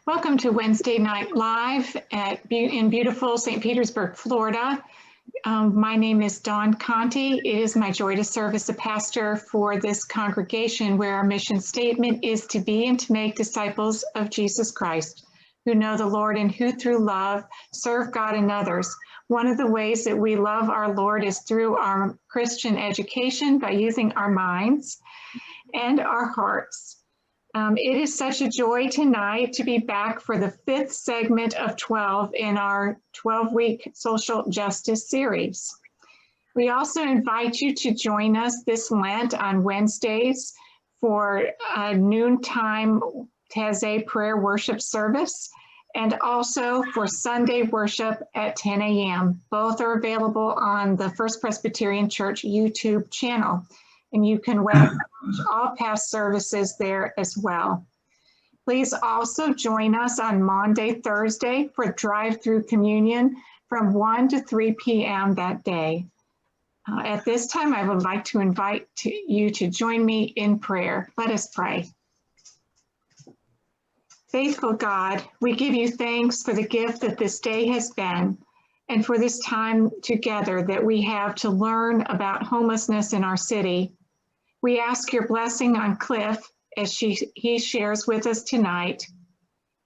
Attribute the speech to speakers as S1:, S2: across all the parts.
S1: Welcome to Wednesday Night Live in beautiful St. Petersburg, Florida. My name is Dawn Conti. It is my joy to serve as the pastor for this congregation where our mission statement is to be and to make disciples of Jesus Christ, who know the Lord and who through love serve God and others. One of the ways that we love our Lord is through our Christian education by using our minds and our hearts. It is such a joy tonight to be back for the 5th segment of 12 in our 12-week social justice series. We also invite you to join us this Lent on Wednesdays for a noontime Taizé prayer worship service and also for Sunday worship at 10 a.m. Both are available on the First Presbyterian Church YouTube channel. And you can watch all past services there as well. Please also join us on Maundy, Thursday for drive-through communion from 1 to 3 p.m. that day. At this time, I would like to invite you to join me in prayer. Let us pray. Faithful God, we give you thanks for the gift that this day has been and for this time together that we have to learn about homelessness in our city. We ask your blessing on Cliff as he shares with us tonight.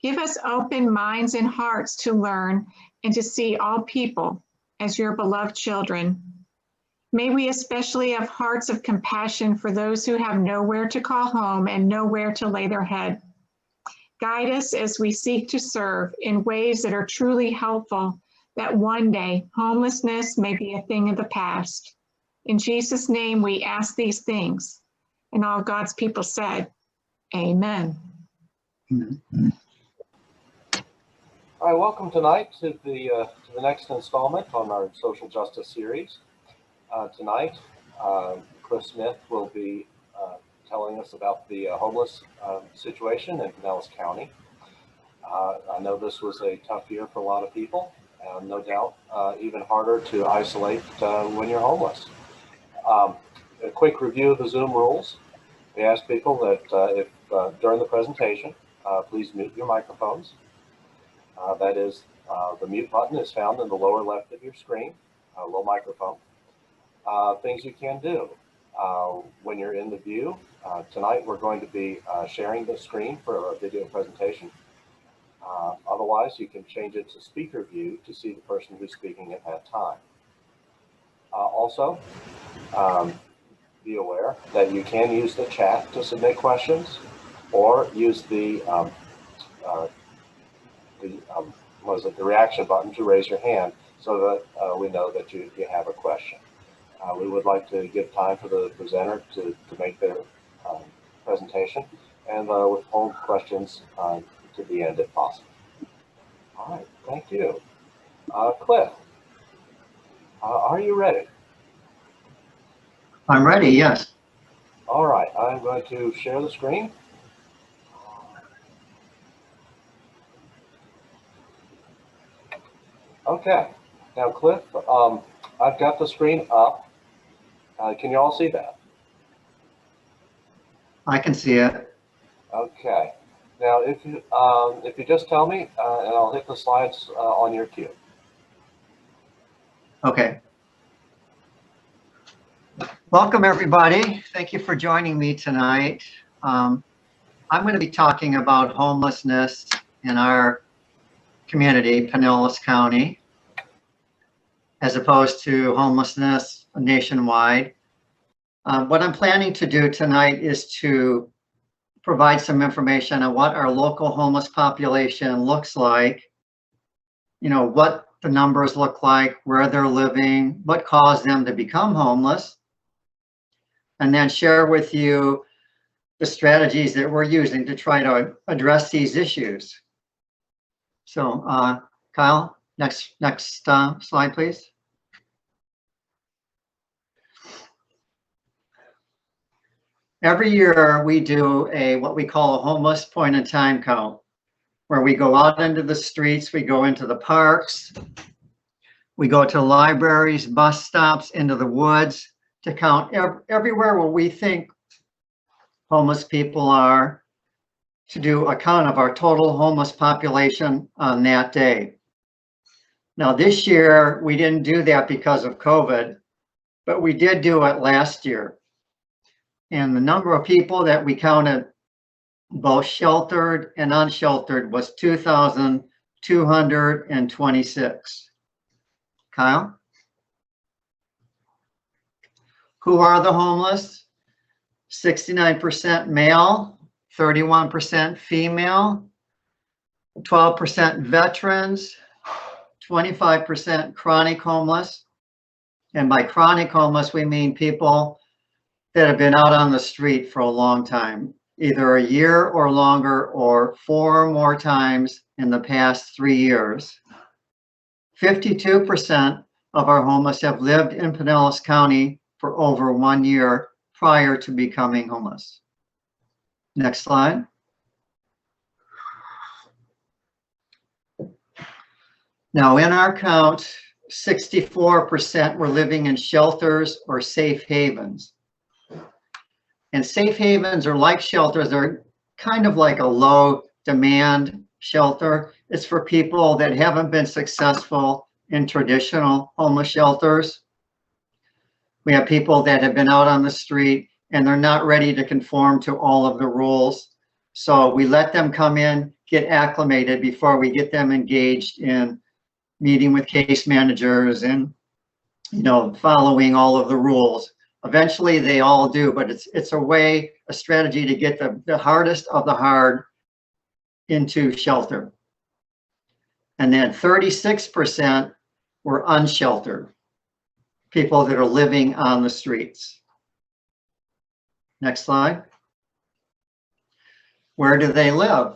S1: Give us open minds and hearts to learn and to see all people as your beloved children. May we especially have hearts of compassion for those who have nowhere to call home and nowhere to lay their head. Guide us as we seek to serve in ways that are truly helpful, that one day homelessness may be a thing of the past. In Jesus' name, we ask these things. And all God's people said, amen.
S2: All right, welcome tonight to the next installment on our social justice series. Tonight, Cliff Smith will be telling us about the homeless situation in Pinellas County. I know this was a tough year for a lot of people, and no doubt even harder to isolate when you're homeless. A quick review of the Zoom rules. We ask people that if during the presentation, please mute your microphones. That is, the mute button is found in the lower left of your screen, a little microphone. Things you can do when you're in the view. Tonight we're going to be sharing the screen for a video presentation. Otherwise, you can change it to speaker view to see the person who's speaking at that time. Also, be aware that you can use the chat to submit questions, or use the reaction button to raise your hand so that we know that you have a question. We would like to give time for the presenter to make their presentation, and withhold questions to the end if possible. All right, thank you. Cliff, are you ready?
S3: I'm ready, yes.
S2: All right, I'm going to share the screen. Okay, now Cliff, I've got the screen up. Can you all see that?
S3: I can see it.
S2: Okay, now if you just tell me, and I'll hit the slides on your cue.
S3: Okay. Welcome, everybody. Thank you for joining me tonight. I'm going to be talking about homelessness in our community, Pinellas County, as opposed to homelessness nationwide. What I'm planning to do tonight is to provide some information on what our local homeless population looks like, you know, what the numbers look like, where they're living, what caused them to become homeless, and then share with you the strategies that we're using to try to address these issues. So, Kyle, next slide, please. Every year we do what we call a homeless point in time count, where we go out into the streets, we go into the parks, we go to libraries, bus stops, into the woods, to count everywhere where we think homeless people are, to do a count of our total homeless population on that day. Now this year, we didn't do that because of COVID, but we did do it last year. And the number of people that we counted, both sheltered and unsheltered, was 2,226. Kyle? Who are the homeless? 69% male, 31% female, 12% veterans, 25% chronic homeless. And by chronic homeless, we mean people that have been out on the street for a long time, either a year or longer, or 4 or more times in the past 3 years. 52% of our homeless have lived in Pinellas County for over 1 year prior to becoming homeless. Next slide. Now in our count, 64% were living in shelters or safe havens. And safe havens are like shelters. They're kind of like a low demand shelter. It's for people that haven't been successful in traditional homeless shelters. We have people that have been out on the street and they're not ready to conform to all of the rules. So we let them come in, get acclimated before we get them engaged in meeting with case managers and, following all of the rules. Eventually they all do, but it's a strategy to get the hardest of the hard into shelter. And then 36% were unsheltered, people that are living on the streets. Next slide. Where do they live?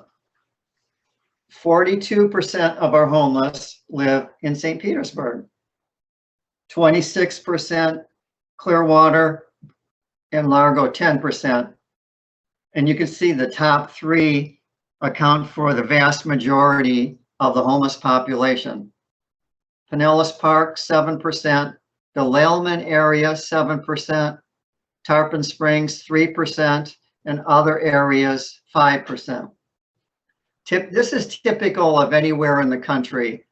S3: 42% of our homeless live in St. Petersburg, 26% Clearwater, and Largo 10%. And you can see the top 3 account for the vast majority of the homeless population. Pinellas Park, 7%, the Laleman area, 7%, Tarpon Springs, 3%, and other areas, 5%. This is typical of anywhere in the country.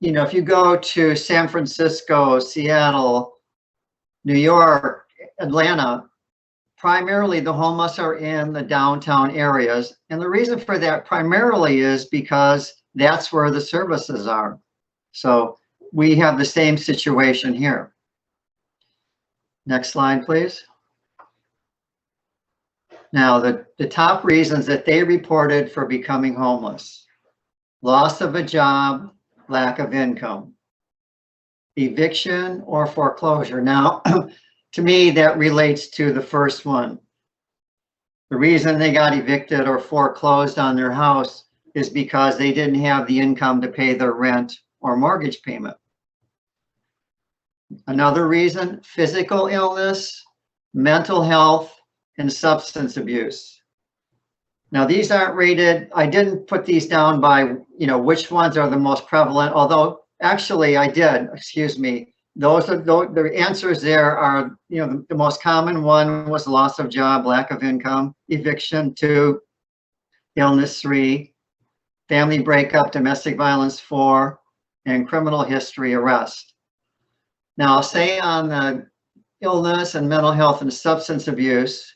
S3: If you go to San Francisco, Seattle, New York, Atlanta, primarily the homeless are in the downtown areas. And the reason for that primarily is because that's where the services are. So we have the same situation here. Next slide, please. Now, the top reasons that they reported for becoming homeless: loss of a job, lack of income, eviction or foreclosure. Now, to me, that relates to the first one. The reason they got evicted or foreclosed on their house is because they didn't have the income to pay their rent or mortgage payment. Another reason: physical illness, mental health, and substance abuse. Now, these aren't rated. I didn't put these down by, which ones are the most prevalent, although actually I did, excuse me. The answers there are, the most common one was loss of job, lack of income, eviction 2, illness 3, family breakup, domestic violence 4, and criminal history arrest. Now, I'll say on the illness and mental health and substance abuse,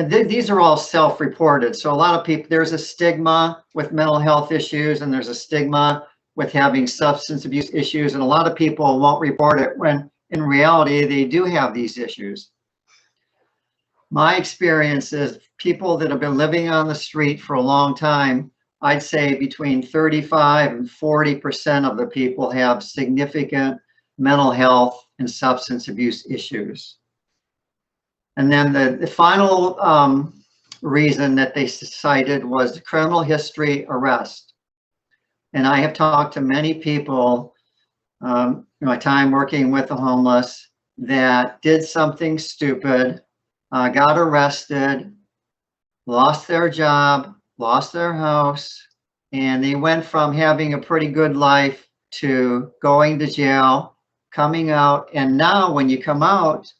S3: these are all self-reported. So a lot of people, there's a stigma with mental health issues and there's a stigma with having substance abuse issues. And a lot of people won't report it when in reality, they do have these issues. My experience is people that have been living on the street for a long time, I'd say between 35 and 40% of the people have significant mental health and substance abuse issues. And then the final reason that they cited was the criminal history arrest. And I have talked to many people in my time working with the homeless that did something stupid, got arrested, lost their job, lost their house, and they went from having a pretty good life to going to jail, coming out, and now when you come out,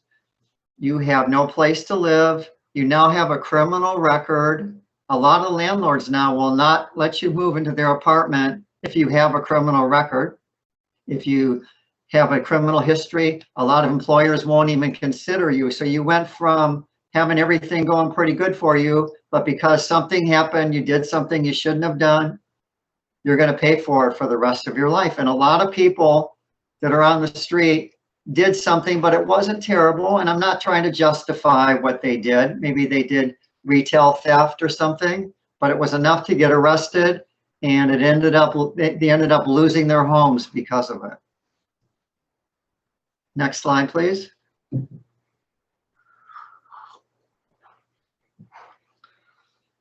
S3: you have no place to live, You now have a criminal record. A lot of landlords now will not let you move into their apartment if you have a criminal record. If you have a criminal history, a lot of employers won't even consider you. So you went from having everything going pretty good for you, but because something happened, you did something you shouldn't have done, you're going to pay for it for the rest of your life. And a lot of people that are on the street did something, but it wasn't terrible. And I'm not trying to justify what they did. Maybe they did retail theft or something, but it was enough to get arrested, and they ended up losing their homes because of it. Next slide, please.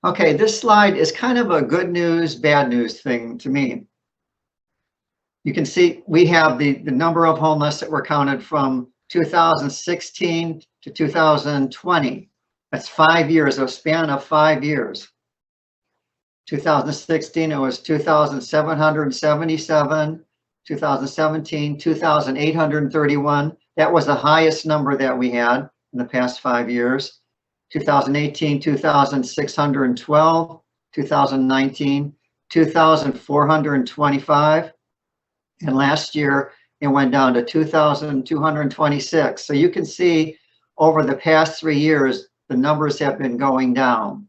S3: Okay, this slide is kind of a good news, bad news thing to me. You can see we have the number of homeless that were counted from 2016 to 2020. That's 5 years, a span of 5 years. 2016, it was 2,777. 2017, 2,831. That was the highest number that we had in the past 5 years. 2018, 2,612. 2019, 2,425. And last year, it went down to 2,226. So you can see over the past 3 years, the numbers have been going down.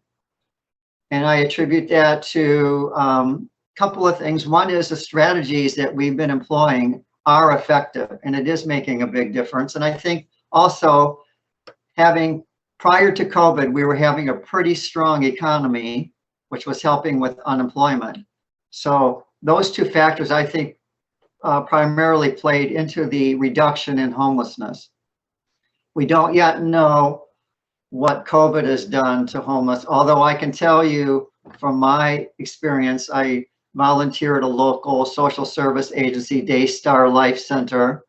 S3: And I attribute that to a couple of things. One is the strategies that we've been employing are effective, and it is making a big difference. And I think also prior to COVID, we were having a pretty strong economy, which was helping with unemployment. So those two factors, I think, primarily played into the reduction in homelessness. We don't yet know what COVID has done to homeless, although I can tell you from my experience, I volunteer at a local social service agency, Daystar Life Center,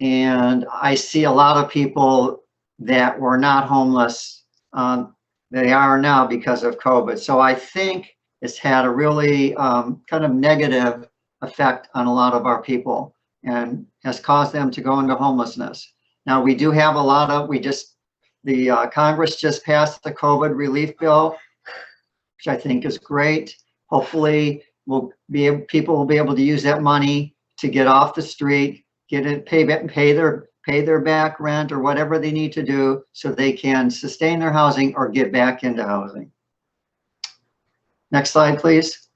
S3: and I see a lot of people that were not homeless. They are now because of COVID. So I think it's had a really kind of negative effect on a lot of our people and has caused them to go into homelessness. Now we do have a lot of, the Congress just passed the COVID relief bill, which I think is great. Hopefully people will be able to use that money to get off the street, pay their back rent or whatever they need to do so they can sustain their housing or get back into housing. Next slide, please.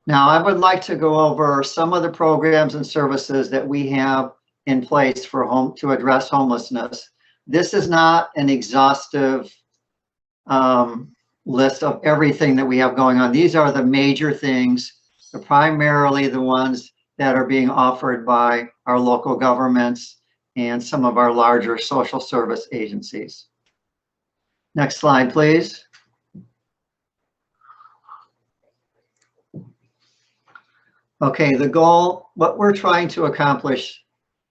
S3: Now, I would like to go over some of the programs and services that we have in place to address homelessness. This is not an exhaustive list of everything that we have going on. These are the major things, primarily the ones that are being offered by our local governments and some of our larger social service agencies. Next slide, please. Okay, the goal, what we're trying to accomplish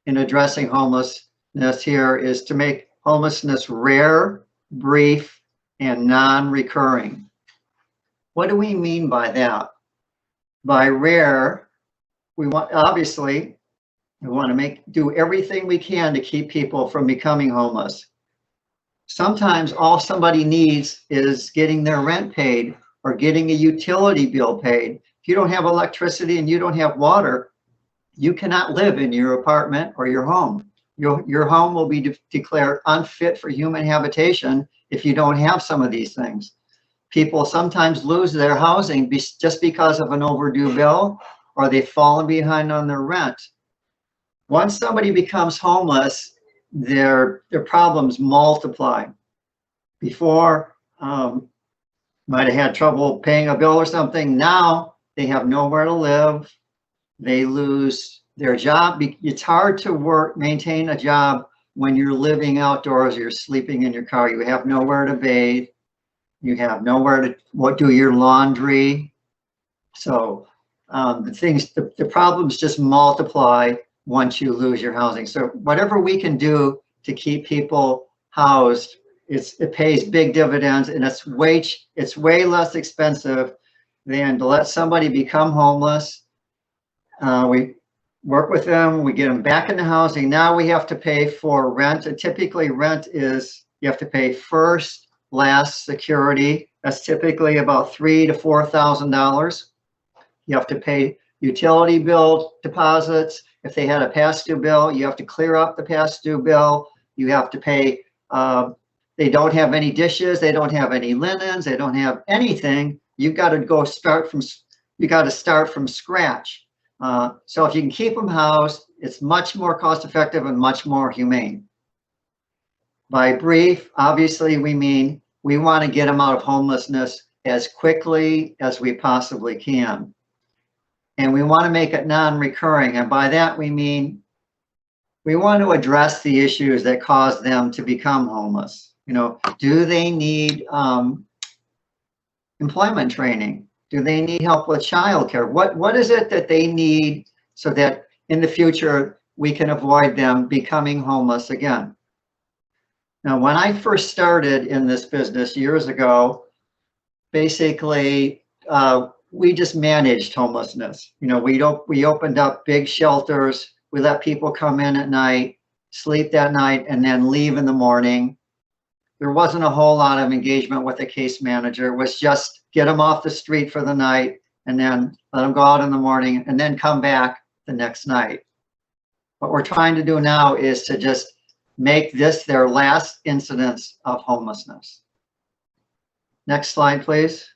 S3: in addressing homelessness here is to make homelessness rare, brief, and non-recurring. What do we mean by that? By rare, obviously, we want to do everything we can to keep people from becoming homeless. Sometimes all somebody needs is getting their rent paid or getting a utility bill paid. If you don't have electricity and you don't have water, you cannot live in your apartment or your home. Your home will be declared unfit for human habitation if you don't have some of these things. People sometimes lose their housing just because of an overdue bill, or they've fallen behind on their rent. Once somebody becomes homeless, their problems multiply. Before, might have had trouble paying a bill or something. Now they have nowhere to live. They lose their job. It's hard to maintain a job when you're living outdoors, you're sleeping in your car, you have nowhere to bathe, you have nowhere to do your laundry. So the problems just multiply once you lose your housing. So whatever we can do to keep people housed, it pays big dividends, and it's way less expensive than to let somebody become homeless. work with them, we get them back into housing. Now we have to pay for rent. And typically rent is, you have to pay first, last, security. That's typically about $3,000 to $4,000. You have to pay utility bill deposits. If they had a past due bill, you have to clear up the past due bill. You have to pay, they don't have any dishes, they don't have any linens, they don't have anything. You've got to go start from, you got to start from scratch. So if you can keep them housed, it's much more cost effective and much more humane. By brief, obviously we mean we want to get them out of homelessness as quickly as we possibly can. And we want to make it non-recurring. And by that we mean we want to address the issues that cause them to become homeless. You know, do they need employment training? Do they need help with childcare? What is it that they need so that in the future we can avoid them becoming homeless again? Now, when I first started in this business years ago, basically we just managed homelessness. You know, we opened up big shelters. We let people come in at night, sleep that night, and then leave in the morning. There wasn't a whole lot of engagement with the case manager. It was just get them off the street for the night and then let them go out in the morning and then come back the next night. What we're trying to do now is to just make this their last incidence of homelessness. Next slide, please.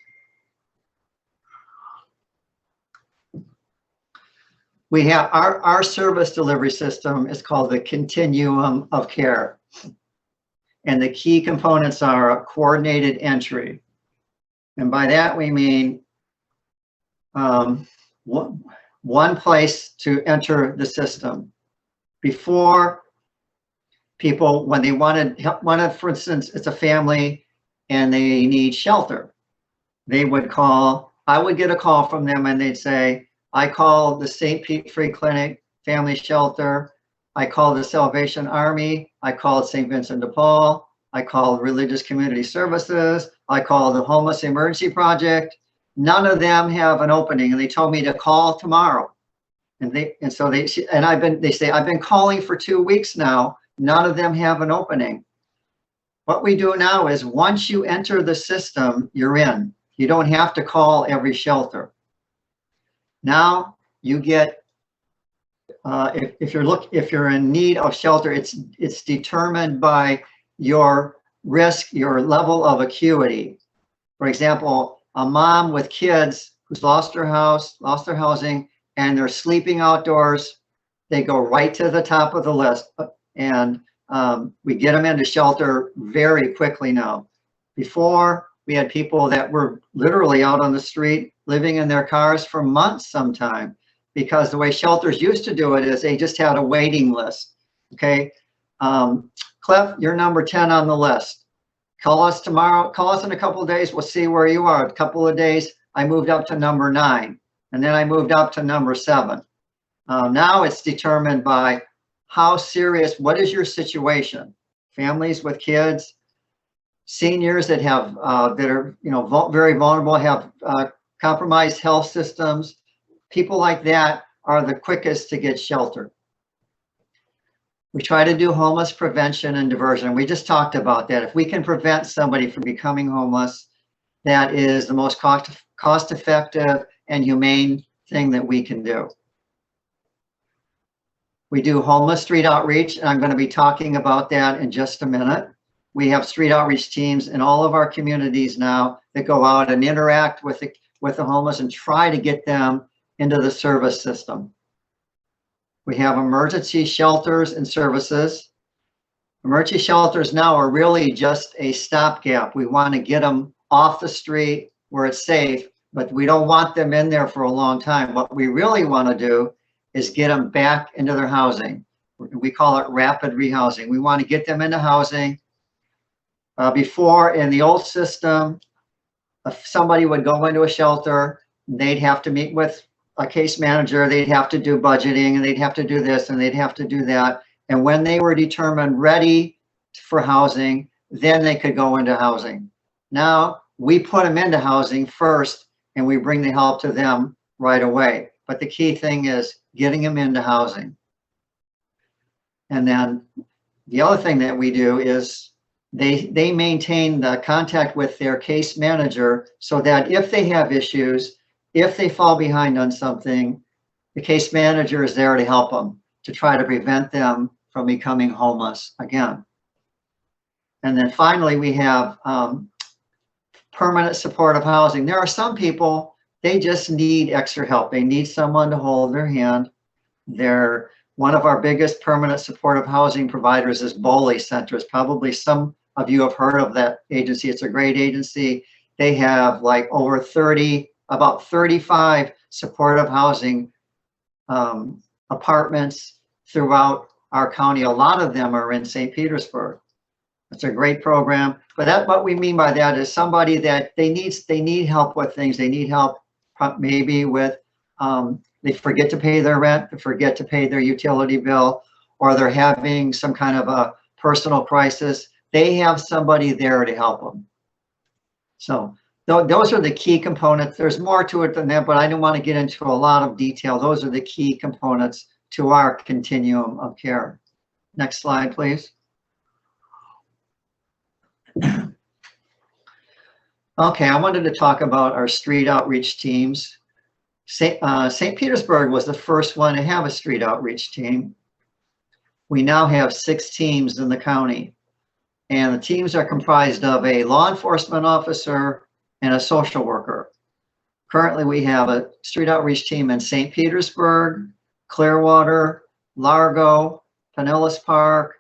S3: We have our service delivery system is called the Continuum of Care. And the key components are a coordinated entry. And by that we mean one place to enter the system. Before people, when they wanted, for instance, it's a family and they need shelter, they would call, I would get a call from them and they'd say, I call the St. Pete Free Clinic Family Shelter, I call the Salvation Army, I called St. Vincent de Paul, I called Religious Community Services, I called the Homeless Emergency Project. None of them have an opening, and they told me to call tomorrow. And they say, I've been calling for 2 weeks now. None of them have an opening. What we do now is once you enter the system, you're in. You don't have to call every shelter. Now you get, if you're in need of shelter, it's determined by your risk, your level of acuity. For example, a mom with kids who's lost her house, lost their housing, and they're sleeping outdoors, they go right to the top of the list. And we get them into shelter very quickly now. Before, we had people that were literally out on the street, living in their cars for months sometime, because the way shelters used to do it is they just had a waiting list. Okay, Cliff, you're number 10 on the list. Call us tomorrow, call us in a couple of days, we'll see where you are. A couple of days, I moved up to number 9, and then I moved up to number 7. Now it's determined by how serious, what is your situation? Families with kids, seniors that have that are very vulnerable, have compromised health systems. People like that are the quickest to get shelter. We try to do homeless prevention and diversion. We just talked about that. If we can prevent somebody from becoming homeless, that is the most cost-effective and humane thing that we can do. We do homeless street outreach, and I'm going to be talking about that in just a minute. We have street outreach teams in all of our communities now that go out and interact with the homeless and try to get them into the service system. We have emergency shelters and services. Emergency shelters now are really just a stopgap. We want to get them off the street where it's safe, but we don't want them in there for a long time. What we really want to do is get them back into their housing. We call it rapid rehousing. We want to get them into housing. Before, in the old system, if somebody would go into a shelter, they'd have to meet with a case manager, they'd have to do budgeting, and they'd have to do this, and they'd have to do that. And when they were determined ready for housing, then they could go into housing. Now, we put them into housing first, and we bring the help to them right away. but the key thing is getting them into housing. And then the other thing that we do is they maintain the contact with their case manager so that if they have issues, if they fall behind on something, the case manager is there to help them, to try to prevent them from becoming homeless again. And then finally, we have permanent supportive housing. There are some people, they just need extra help. They need someone to hold their hand. They're one of our biggest permanent supportive housing providers is Bowley Centers. Probably some of you have heard of that agency. It's a great agency. They have like over 30, about 35 supportive housing apartments throughout our county. A lot of them are in St. Petersburg. It's a great program. But that, what we mean by that is somebody that they need help with things. They need help maybe with they forget to pay their rent, they forget to pay their utility bill, or they're having some kind of a personal crisis. They have somebody there to help them. So those are the key components. There's more to it than that, but I don't want to get into a lot of detail. Those are the key components to our continuum of care. Next slide, please. Okay, I wanted to talk about our street outreach teams. St. Petersburg was the first one to have a street outreach team. We now have 6 teams in the county, and the teams are comprised of a law enforcement officer and a social worker. Currently, we have a street outreach team in St. Petersburg, Clearwater, Largo, Pinellas Park,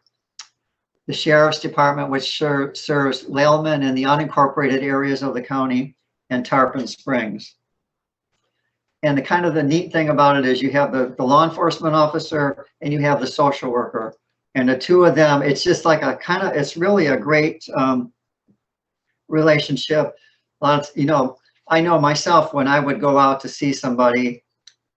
S3: the Sheriff's Department, which serves Laleman and the unincorporated areas of the county, and Tarpon Springs. And the kind of the neat thing about it is you have the law enforcement officer and you have the social worker. And the two of them, it's just like a kind of, it's really a great relationship. You know, I know myself when I would go out to see somebody,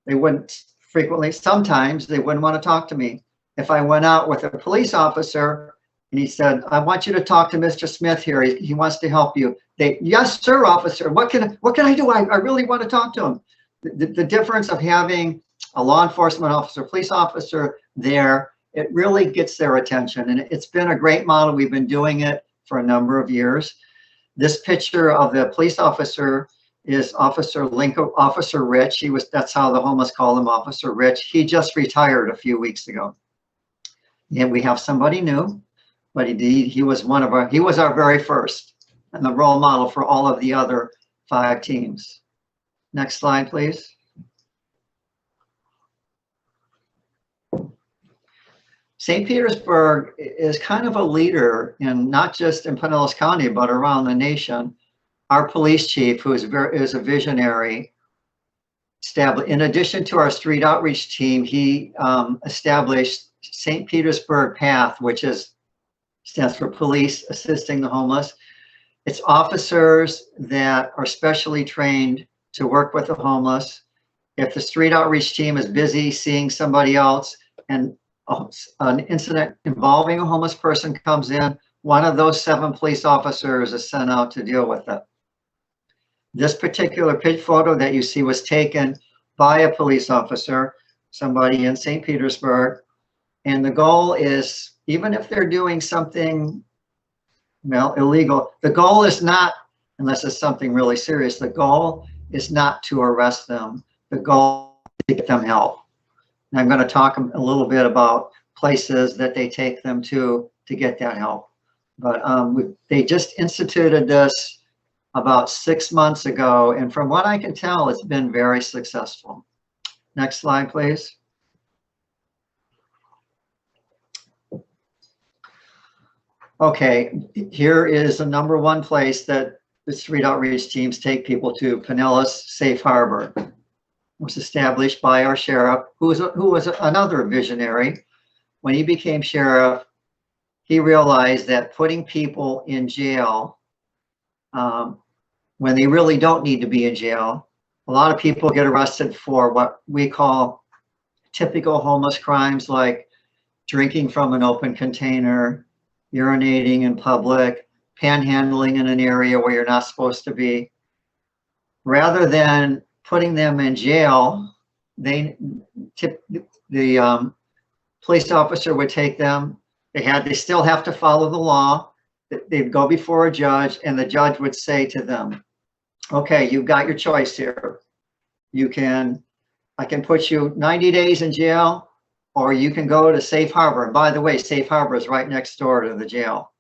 S3: they wouldn't frequently, sometimes they wouldn't want to talk to me. If I went out with a police officer and he said, I want you to talk to Mr. Smith here. He wants to help you. Yes, sir, officer. What can I do? I really want to talk to him. The difference of having a law enforcement officer, police officer there, it really gets their attention. And it's been a great model. We've been doing it for a number of years. This picture of the police officer is Officer Rich. That's how the homeless call him, Officer Rich. He just retired a few weeks ago. And we have somebody new, but he was our very first and the role model for all of the other 5 teams. Next slide, please. St. Petersburg is kind of a leader in not just in Pinellas County, but around the nation. Our police chief, who is a visionary, in addition to our street outreach team, he established St. Petersburg Path, which stands for Police Assisting the Homeless. It's officers that are specially trained to work with the homeless. If the street outreach team is busy seeing somebody else and an incident involving a homeless person comes in, one of those 7 police officers is sent out to deal with it. This particular photo that you see was taken by a police officer, somebody in St. Petersburg. And the goal is, even if they're doing something, well, illegal, the goal is not, unless it's something really serious, the goal is not to arrest them. The goal is to get them help. And I'm going to talk a little bit about places that they take them to get that help. But they just instituted this about 6 months ago, and from what I can tell, it's been very successful. Next slide, please. Okay, here is the #1 place that the street outreach teams take people to, Pinellas Safe Harbor. It was established by our sheriff, who was another visionary. When he became sheriff, he realized that putting people in jail when they really don't need to be in jail, a lot of people get arrested for what we call typical homeless crimes, like drinking from an open container, urinating in public, panhandling in an area where you're not supposed to be. Rather than putting them in jail the police officer would take them. They still have to follow the law. They'd go before a judge, and the judge would say to them, okay, you've got your choice here. I can put you 90 days in jail, or you can go to Safe Harbor. And by the way, Safe Harbor is right next door to the jail.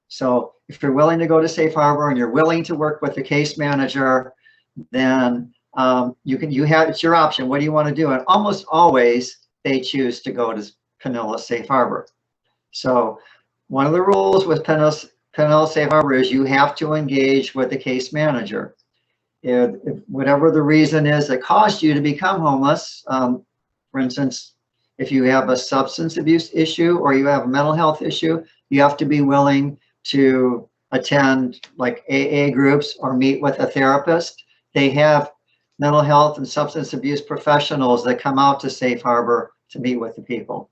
S3: So if you're willing to go to Safe Harbor and you're willing to work with the case manager, then it's your option. What do you want to do? And almost always they choose to go to Pinellas Safe Harbor. So one of the rules with Pinellas Safe Harbor is you have to engage with the case manager. If whatever the reason is that caused you to become homeless, for instance, if you have a substance abuse issue or you have a mental health issue, you have to be willing to attend like AA groups or meet with a therapist. They have mental health and substance abuse professionals that come out to Safe Harbor to meet with the people.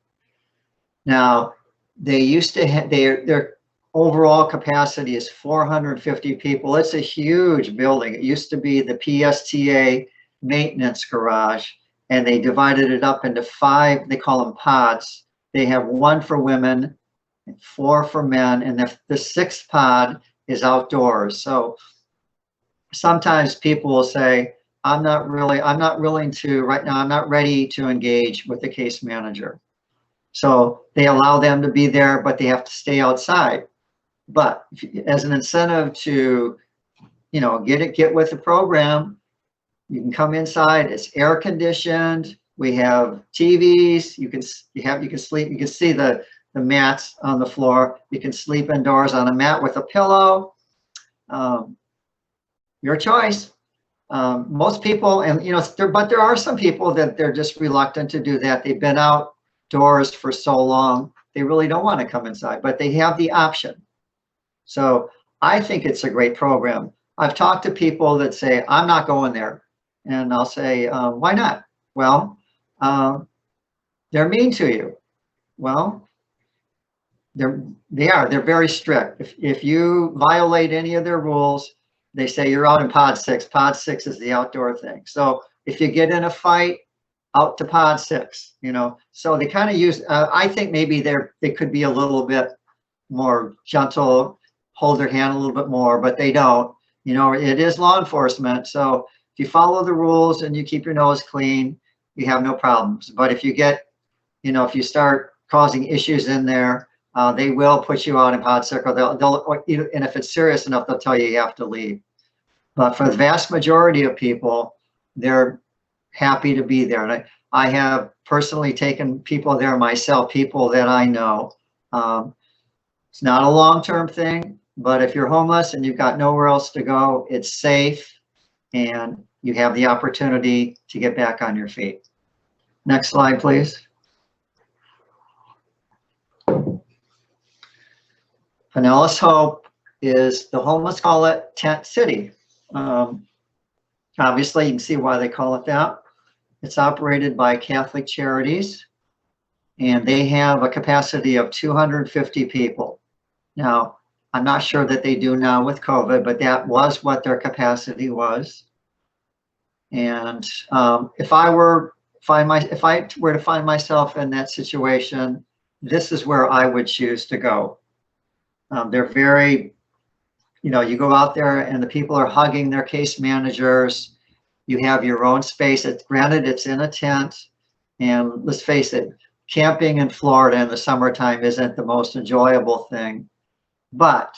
S3: Now, they used to have their overall capacity is 450 people. It's a huge building. It used to be the PSTA maintenance garage, and they divided it up into 5, they call them pods. They have 1 for women, 4 for men, and the 6th pod is outdoors. So sometimes people will say, I'm not willing to, right now, I'm not ready to engage with the case manager. So they allow them to be there, but they have to stay outside. But as an incentive to, get with the program, you can come inside. It's air conditioned. We have TVs. You can sleep. You can see the mats on the floor. You can sleep indoors on a mat with a pillow. Your choice. Most people, and but there are some people that they're just reluctant to do that. They've been outdoors for so long, they really don't want to come inside, but they have the option. So I think it's a great program. I've talked to people that say, I'm not going there. And I'll say, why not? Well, they're mean to you. Well, they're very strict. If you violate any of their rules, they say you're out in pod 6. Pod 6 is the outdoor thing. So if you get in a fight, out to pod 6, so they kind of use, I think maybe they could be a little bit more gentle, hold their hand a little bit more, but they don't. It is law enforcement. So if you follow the rules and you keep your nose clean, you have no problems. But if you get, if you start causing issues in there, they will put you out in pod 6, or and if it's serious enough, they'll tell you have to leave. But for the vast majority of people, they're happy to be there. And I have personally taken people there myself, people that I know. It's not a long-term thing, but if you're homeless and you've got nowhere else to go, it's safe and you have the opportunity to get back on your feet. Next slide, please. Pinellas Hope is, the homeless call it tent city. Obviously, you can see why they call it that. It's operated by Catholic Charities, and they have a capacity of 250 people. Now, I'm not sure that they do now with COVID, but that was what their capacity was. And if I were to find myself in that situation, this is where I would choose to go. They're very, you go out there and the people are hugging their case managers. You have your own space. Granted, it's in a tent, and let's face it, camping in Florida in the summertime isn't the most enjoyable thing. But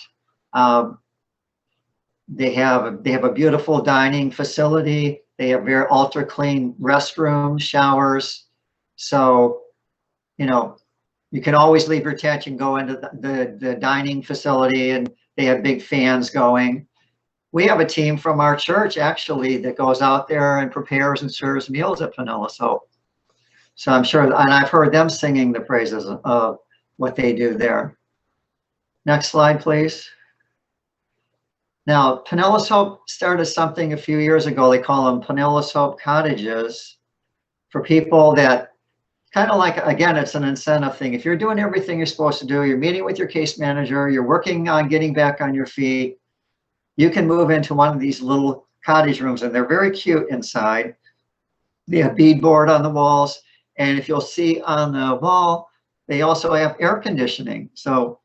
S3: they have a beautiful dining facility. They have very ultra clean restrooms, showers. So, you can always leave your tent and go into the dining facility, and they have big fans going. We have a team from our church actually that goes out there and prepares and serves meals at Pinellas Hope. So I'm sure, and I've heard them singing the praises of what they do there. Next slide, please. Now, Pinellas Hope started something a few years ago. They call them Pinellas Hope Cottages, for people that kind of like, again, it's an incentive thing. If you're doing everything you're supposed to do, you're meeting with your case manager, you're working on getting back on your feet, you can move into one of these little cottage rooms, and they're very cute inside. They have beadboard on the walls. And if you'll see on the wall, they also have air conditioning. So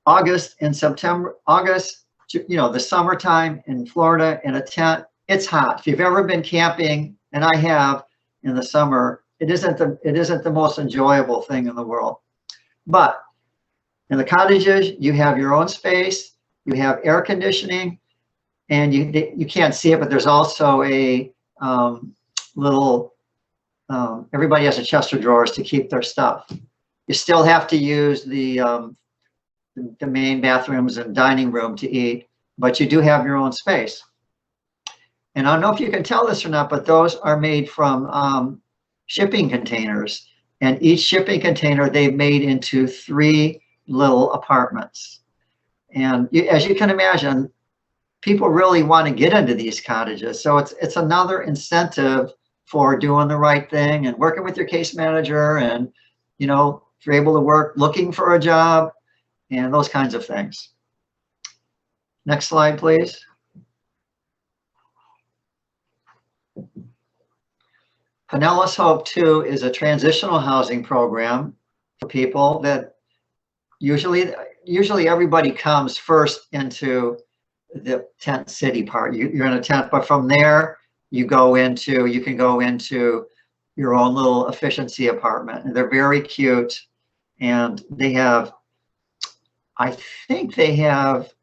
S3: August and September, August, you know, the summertime in Florida in a tent, it's hot. If you've ever been camping, and I have in the summer, it isn't the most enjoyable thing in the world. But in the cottages, you have your own space, you have air conditioning, and you can't see it, but there's also a little, everybody has a chest of drawers to keep their stuff. You still have to use the main bathrooms and dining room to eat, but you do have your own space. And I don't know if you can tell this or not, but those are made from shipping containers. And each shipping container they've made into 3 little apartments. And as you can imagine, people really want to get into these cottages. So it's another incentive for doing the right thing and working with your case manager, and, you know, if you're able to work, looking for a job, and those kinds of things. Next slide, please. Pinellas Hope 2 is a transitional housing program for people that usually everybody comes first into the tent city part. You're in a tent, but from there you can go into your own little efficiency apartment, and they're very cute. And they have, I think they have,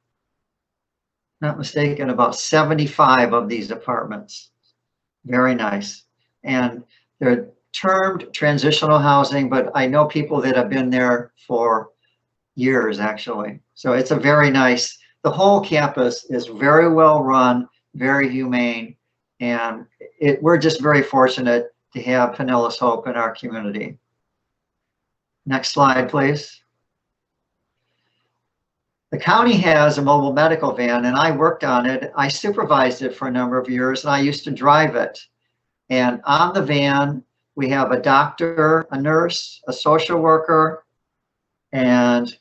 S3: not mistaken, about 75 of these apartments. Very nice. And they're termed transitional housing, but I know people that have been there for years, actually. So it's a very nice, the whole campus is very well run, very humane, and we're just very fortunate to have Pinellas Hope in our community. Next slide, please. The county has a mobile medical van, and I worked on it. I supervised it for a number of years, and I used to drive it. And on the van, we have a doctor, a nurse, a social worker, and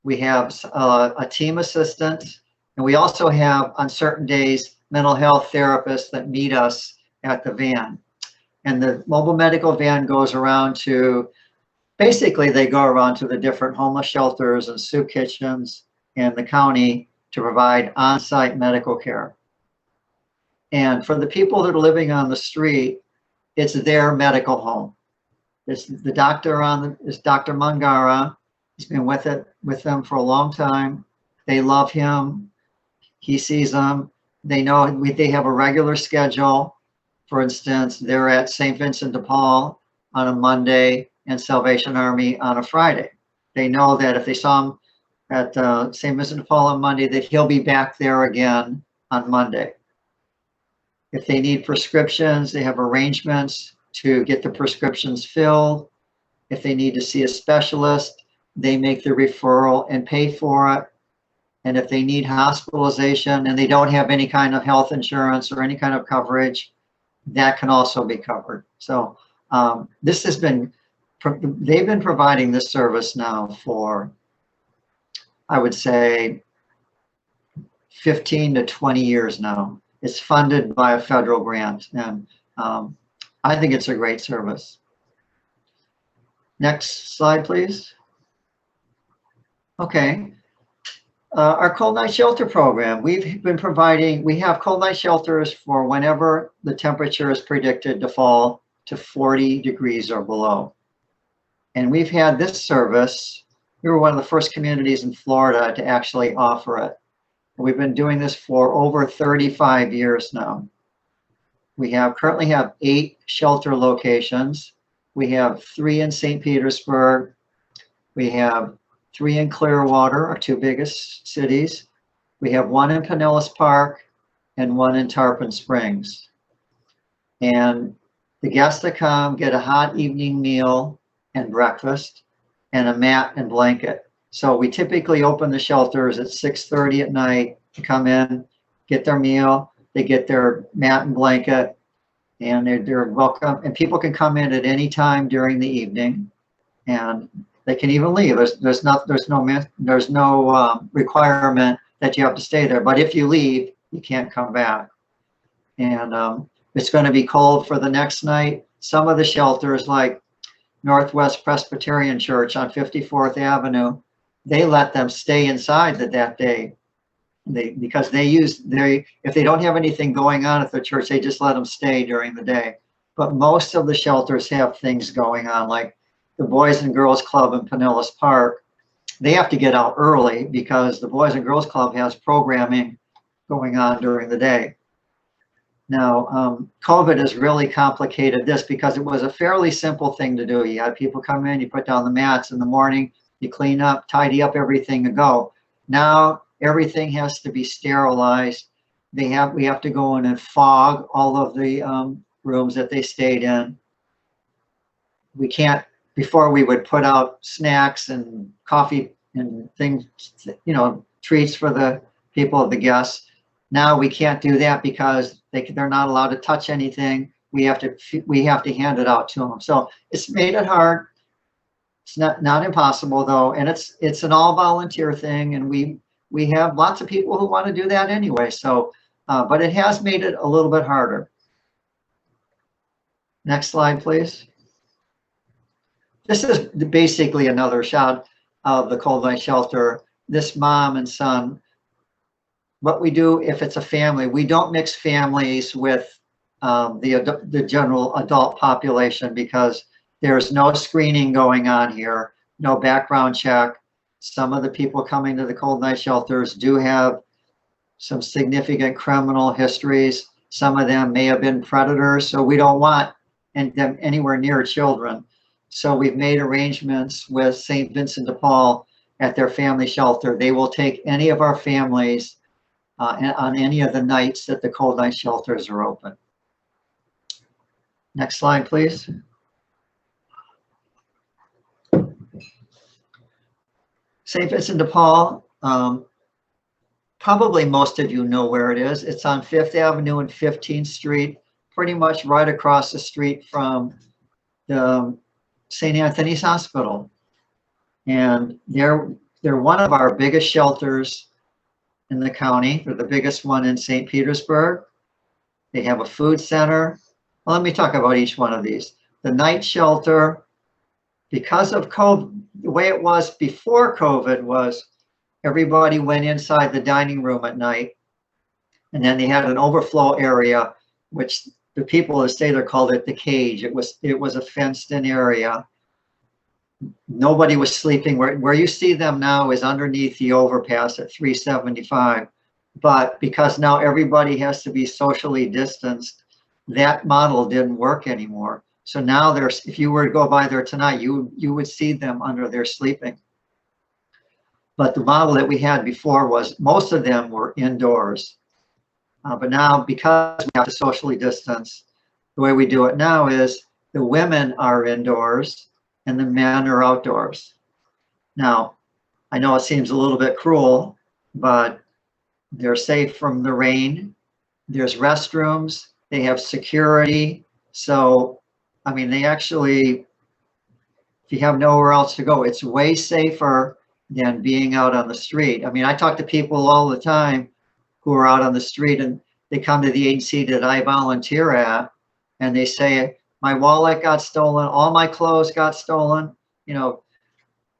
S3: we have a team assistant. And we also have, on certain days, mental health therapists that meet us at the van. And the mobile medical van goes around to, basically they go around to the different homeless shelters and soup kitchens in the county to provide on-site medical care. And for the people that are living on the street, it's their medical home. It's the doctor is Dr. Mangara. He's been with them for a long time. They love him. He sees them. They know they have a regular schedule. For instance, they're at St. Vincent de Paul on a Monday and Salvation Army on a Friday. They know that if they saw him at St. Vincent de Paul on Monday, that he'll be back there again on Monday. If they need prescriptions, they have arrangements to get the prescriptions filled. If they need to see a specialist, they make the referral and pay for it. And if they need hospitalization and they don't have any kind of health insurance or any kind of coverage, that can also be covered. So this has been, they've been providing this service now for, I would say, 15 to 20 years now. It's funded by a federal grant, and I think it's a great service. Next slide, please. Okay. Our cold night shelter program, we've been providing, we have cold night shelters for whenever the temperature is predicted to fall to 40 degrees or below. And we've had this service. We were one of the first communities in Florida to actually offer it. We've been doing this for over 35 years now. We currently have 8 shelter locations. We have 3 in St. Petersburg. We have 3 in Clearwater, our 2 biggest cities. We have 1 in Pinellas Park and 1 in Tarpon Springs. And the guests that come get a hot evening meal and breakfast and a mat and blanket. So we typically open the shelters at 6:30 at night to come in, get their meal, they get their mat and blanket, and they're welcome. And people can come in at any time during the evening, and they can even leave. There's no requirement that you have to stay there. But if you leave, you can't come back. And it's going to be cold for the next night. Some of the shelters, like Northwest Presbyterian Church on 54th Avenue, they let them stay inside that day. Because if they don't have anything going on at the church, they just let them stay during the day. But most of the shelters have things going on, like the Boys and Girls Club in Pinellas Park. They have to get out early because the Boys and Girls Club has programming going on during the day. Now, COVID has really complicated this because it was a fairly simple thing to do. You had people come in, you put down the mats in the morning, you clean up, tidy up everything and go. Now, everything has to be sterilized. We have to go in and fog all of the rooms that they stayed in. We can't, before we would put out snacks and coffee and things, treats for the people, the guests. Now we can't do that because they're not allowed to touch anything. We have to hand it out to them. So it's made it hard. It's not impossible though, and it's an all volunteer thing, and we have lots of people who want to do that anyway. So, but it has made it a little bit harder. Next slide, please. This is basically another shot of the Cold Night Shelter. This mom and son. What we do if it's a family, we don't mix families with the general adult population because there's no screening going on here, no background check. Some of the people coming to the Cold Night Shelters do have some significant criminal histories. Some of them may have been predators, so we don't want them anywhere near children. So we've made arrangements with St. Vincent de Paul at their family shelter. They will take any of our families on any of the nights that the Cold Night Shelters are open. Next slide, please. St. Vincent de Paul, probably most of you know where it is. It's on 5th Avenue and 15th Street, pretty much right across the street from the St. Anthony's Hospital. And they're one of our biggest shelters in the county. They're the biggest one in St. Petersburg. They have a food center. Well, let me talk about each one of these. The night shelter, because of COVID, the way it was before COVID was everybody went inside the dining room at night, and then they had an overflow area, which the people of the state called it the cage. It was a fenced-in area. Nobody was sleeping. Where you see them now is underneath the overpass at 375. But because now everybody has to be socially distanced, that model didn't work anymore. So now if you were to go by there tonight, you would see them under there sleeping. But the model that we had before was most of them were indoors. But now, because we have to socially distance, the way we do it now is the women are indoors and the men are outdoors. Now, I know it seems a little bit cruel, but they're safe from the rain. There's restrooms, they have security. So, I mean, they actually, if you have nowhere else to go, it's way safer than being out on the street. I mean, I talk to people all the time who are out on the street, and they come to the agency that I volunteer at, and they say, my wallet got stolen, all my clothes got stolen. You know,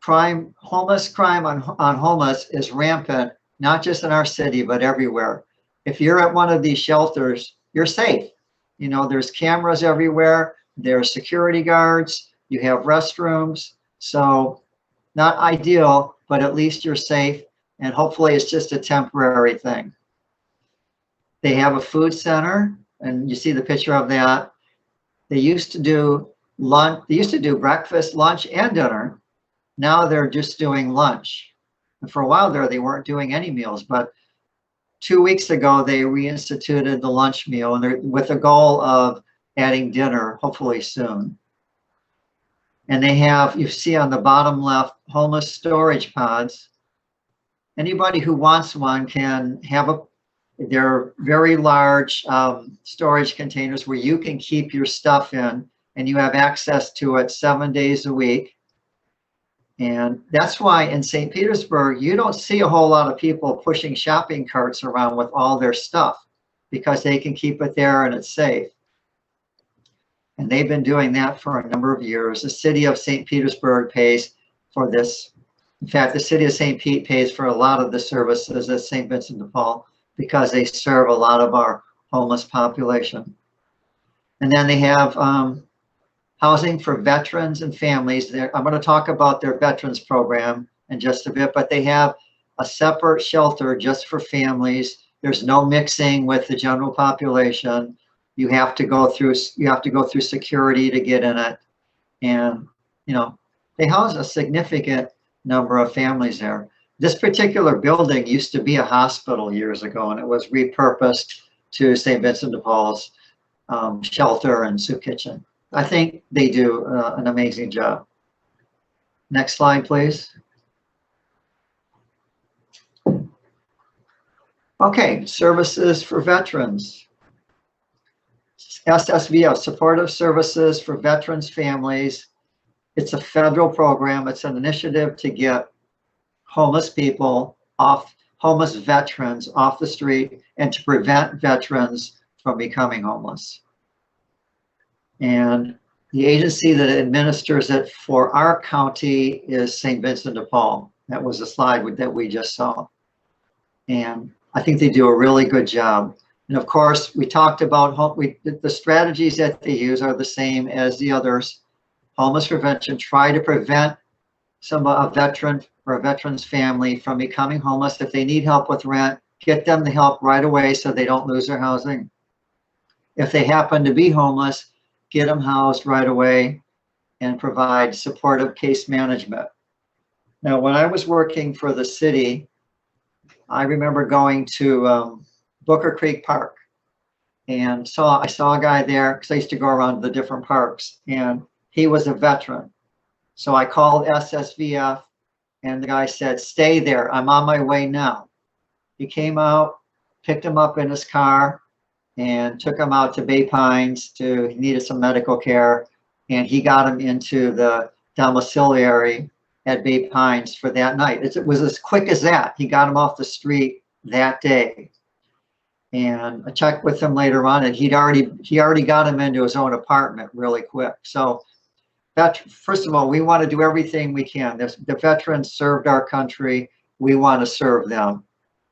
S3: crime on homeless is rampant, not just in our city, but everywhere. If you're at one of these shelters, you're safe. You know, there's cameras everywhere, there's security guards, you have restrooms. So not ideal, but at least you're safe, and hopefully it's just a temporary thing. They have a food center, and you see the picture of that. They used to do lunch, they used to do breakfast, lunch, and dinner. Now they're just doing lunch. And for a while there, they weren't doing any meals, but 2 weeks ago, they reinstituted the lunch meal, and they're with the goal of adding dinner, hopefully soon. And they have, you see on the bottom left, homeless storage pods. Anybody who wants one can have they're very large storage containers where you can keep your stuff in, and you have access to it 7 days a week. And that's why in St. Petersburg, you don't see a whole lot of people pushing shopping carts around with all their stuff, because they can keep it there and it's safe. And they've been doing that for a number of years. The city of St. Petersburg pays for this. In fact, the city of St. Pete pays for a lot of the services at St. Vincent de Paul because they serve a lot of our homeless population. And then they have housing for veterans and families. I'm going to talk about their veterans program in just a bit, but they have a separate shelter just for families. There's no mixing with the general population. You have to go through security to get in it. And, you know, they house a significant number of families there. This particular building used to be a hospital years ago, and it was repurposed to St. Vincent de Paul's shelter and soup kitchen. I think they do an amazing job. Next slide, please. Okay, services for veterans. SSVF, Supportive Services for Veterans Families. It's a federal program. It's an initiative to get homeless people off, homeless veterans off the street, and to prevent veterans from becoming homeless. And the agency that administers it for our county is St. Vincent de Paul. That was a slide that we just saw. And I think they do a really good job. And of course, we talked about the strategies that they use are the same as the others. Homeless prevention, try to prevent a veteran or a veteran's family from becoming homeless. If they need help with rent, get them the help right away so they don't lose their housing. If they happen to be homeless, get them housed right away and provide supportive case management. Now, when I was working for the city, I remember going to Booker Creek Park and I saw a guy there because I used to go around the different parks, and he was a veteran. So I called SSVF and the guy said, "Stay there, I'm on my way now." He came out, picked him up in his car, and took him out to Bay Pines he needed some medical care, and he got him into the domiciliary at Bay Pines for that night. It was as quick as that. He got him off the street that day. And I checked with him later on, and he already got him into his own apartment really quick. So first of all, we want to do everything we can. The veterans served our country. We want to serve them.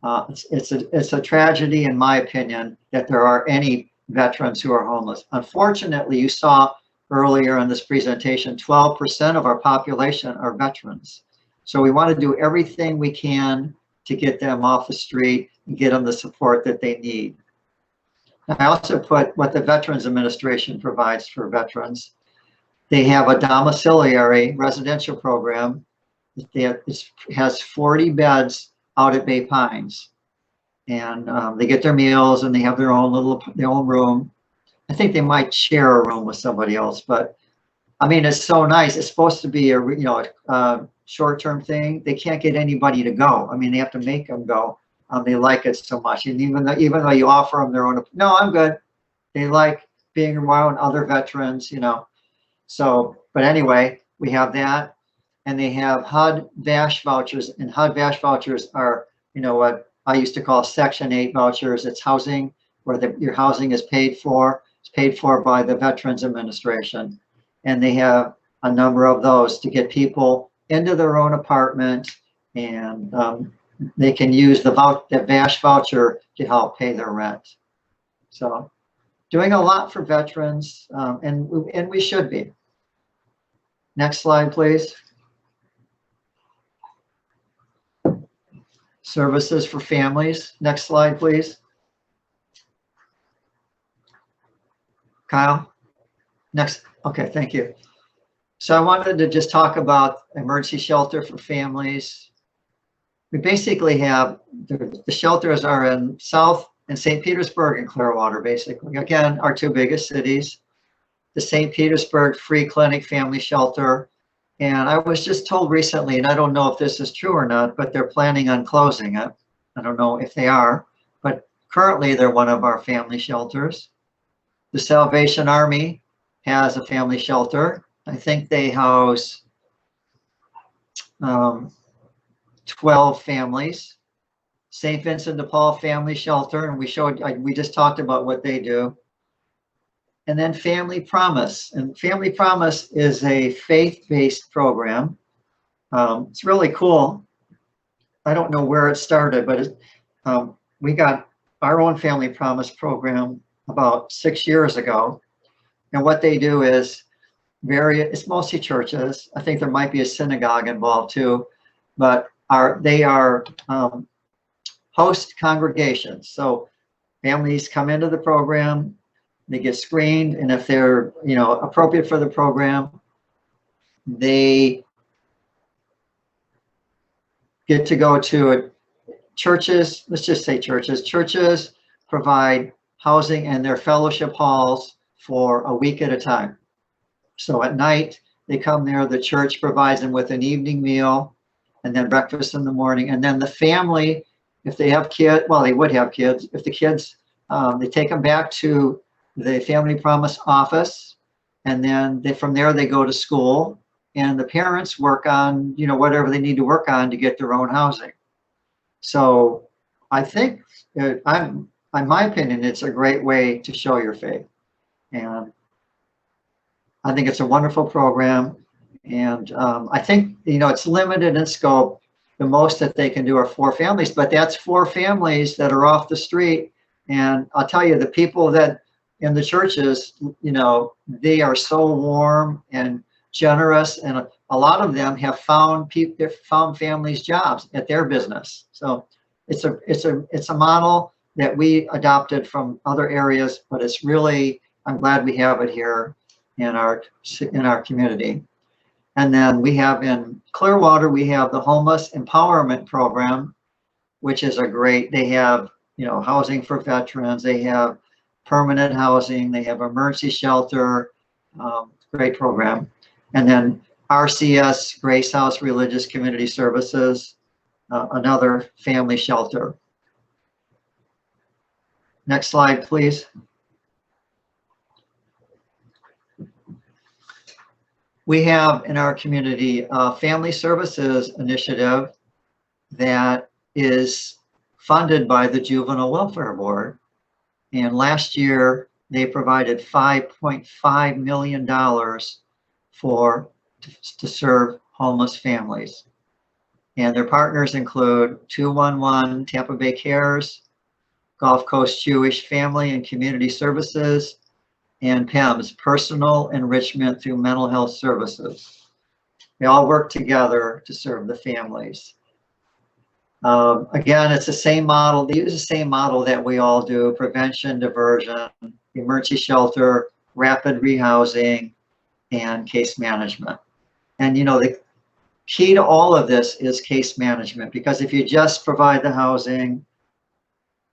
S3: It's a tragedy, in my opinion, that there are any veterans who are homeless. Unfortunately, you saw earlier in this presentation, 12% of our population are veterans. So we want to do everything we can to get them off the street and get them the support that they need. I also put what the Veterans Administration provides for veterans. They have a domiciliary residential program. It has 40 beds out at Bay Pines, and they get their meals and they have their own room. I think they might share a room with somebody else, but I mean, it's so nice. It's supposed to be a short-term thing. They can't get anybody to go. I mean, they have to make them go. They like it so much, and even though you offer them their own, no, I'm good. They like being around other veterans, you know. So, but anyway, we have that, and they have HUD VASH vouchers, and HUD VASH vouchers are, you know, what I used to call Section 8 vouchers. It's housing where your housing is paid for. It's paid for by the Veterans Administration, and they have a number of those to get people into their own apartment, and they can use the VASH voucher to help pay their rent. So, doing a lot for veterans, and we should be. Next slide, please. Services for families. Next slide, please. Kyle, next. Okay, thank you. So I wanted to just talk about emergency shelter for families. We basically have, the shelters are in South and St. Petersburg and Clearwater, basically. Again, our two biggest cities. The St. Petersburg Free Clinic Family Shelter. And I was just told recently, and I don't know if this is true or not, but they're planning on closing it. I don't know if they are, but currently they're one of our family shelters. The Salvation Army has a family shelter. I think they house 12 families. St. Vincent de Paul Family Shelter, and we just talked about what they do. And then Family Promise. And Family Promise is a faith-based program. It's really cool. I don't know where it started, but we got our own Family Promise program about 6 years ago. And what they do is it's mostly churches. I think there might be a synagogue involved too, but they are host congregations. So families come into the program, they get screened, and if they're appropriate for the program, they get to go to churches. Let's just say churches. Churches provide housing in their fellowship halls for a week at a time. So at night, they come there, the church provides them with an evening meal and then breakfast in the morning. And then the family, if they have kids, well, they would have kids. If the kids, they take them back to the Family Promise office. And then from there, they go to school. And the parents work on, whatever they need to work on to get their own housing. So I think, in my opinion, it's a great way to show your faith. And I think it's a wonderful program. And I think, it's limited in scope. The most that they can do are 4 families, but that's 4 families that are off the street. And I'll tell you, the people that in the churches, they are so warm and generous, and a lot of them have found families jobs at their business. So it's a model that we adopted from other areas, but it's really, I'm glad we have it here in our community. And then we have in Clearwater, we have the Homeless Empowerment Program, which is they have housing for veterans, they have permanent housing, they have emergency shelter, great program. And then RCS, Grace House Religious Community Services, another family shelter. Next slide, please. We have in our community a family services initiative that is funded by the Juvenile Welfare Board. And last year, they provided $5.5 million to serve homeless families. And their partners include 211 Tampa Bay Cares, Gulf Coast Jewish Family and Community Services, and PEMS, Personal Enrichment Through Mental Health Services. They all work together to serve the families. Again, it's the same model. They use the same model that we all do: prevention, diversion, emergency shelter, rapid rehousing, and case management. And the key to all of this is case management, because if you just provide the housing,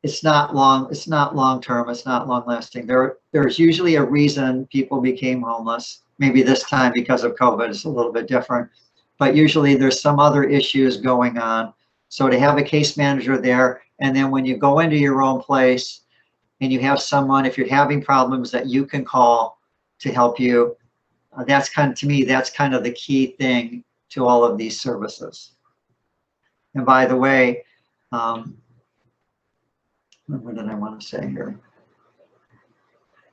S3: it's not long-term, it's not long-lasting. There's usually a reason people became homeless. Maybe this time because of COVID, it's a little bit different, but usually there's some other issues going on. So to have a case manager there, and then when you go into your own place and you have someone, if you're having problems, that you can call to help you, that's kind of, to me, that's kind of the key thing to all of these services. And by the way, what did I want to say here?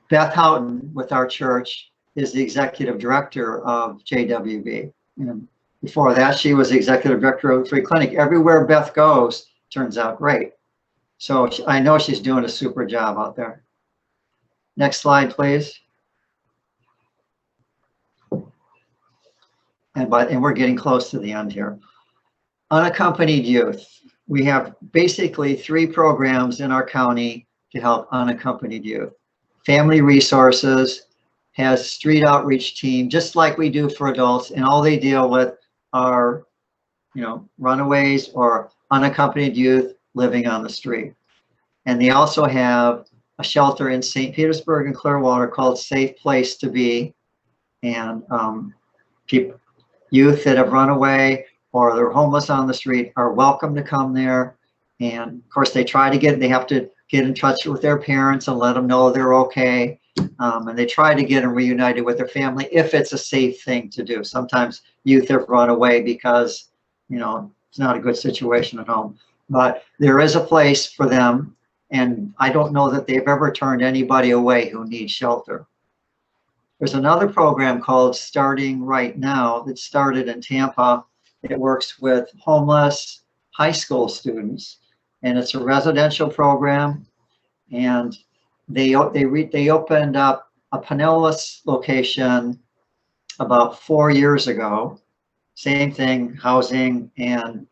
S3: Beth Houghton with our church is the executive director of JWB. And before that, she was the executive director of the Free Clinic. Everywhere Beth goes, turns out great. So I know she's doing a super job out there. Next slide, please. And we're getting close to the end here. Unaccompanied youth. We have basically 3 programs in our county to help unaccompanied youth. Family Resources has street outreach team, just like we do for adults, and all they deal with are, runaways or unaccompanied youth living on the street. And they also have a shelter in St. Petersburg and Clearwater called Safe Place to Be. And youth that have run away or they're homeless on the street are welcome to come there. And of course, they have to get in touch with their parents and let them know they're okay. And they try to get them reunited with their family if it's a safe thing to do. Sometimes youth have run away because, it's not a good situation at home. But there is a place for them. And I don't know that they've ever turned anybody away who needs shelter. There's another program called Starting Right Now that started in Tampa. It works with homeless high school students, and it's a residential program. And they opened up a Pinellas location about 4 years ago. Same thing, housing and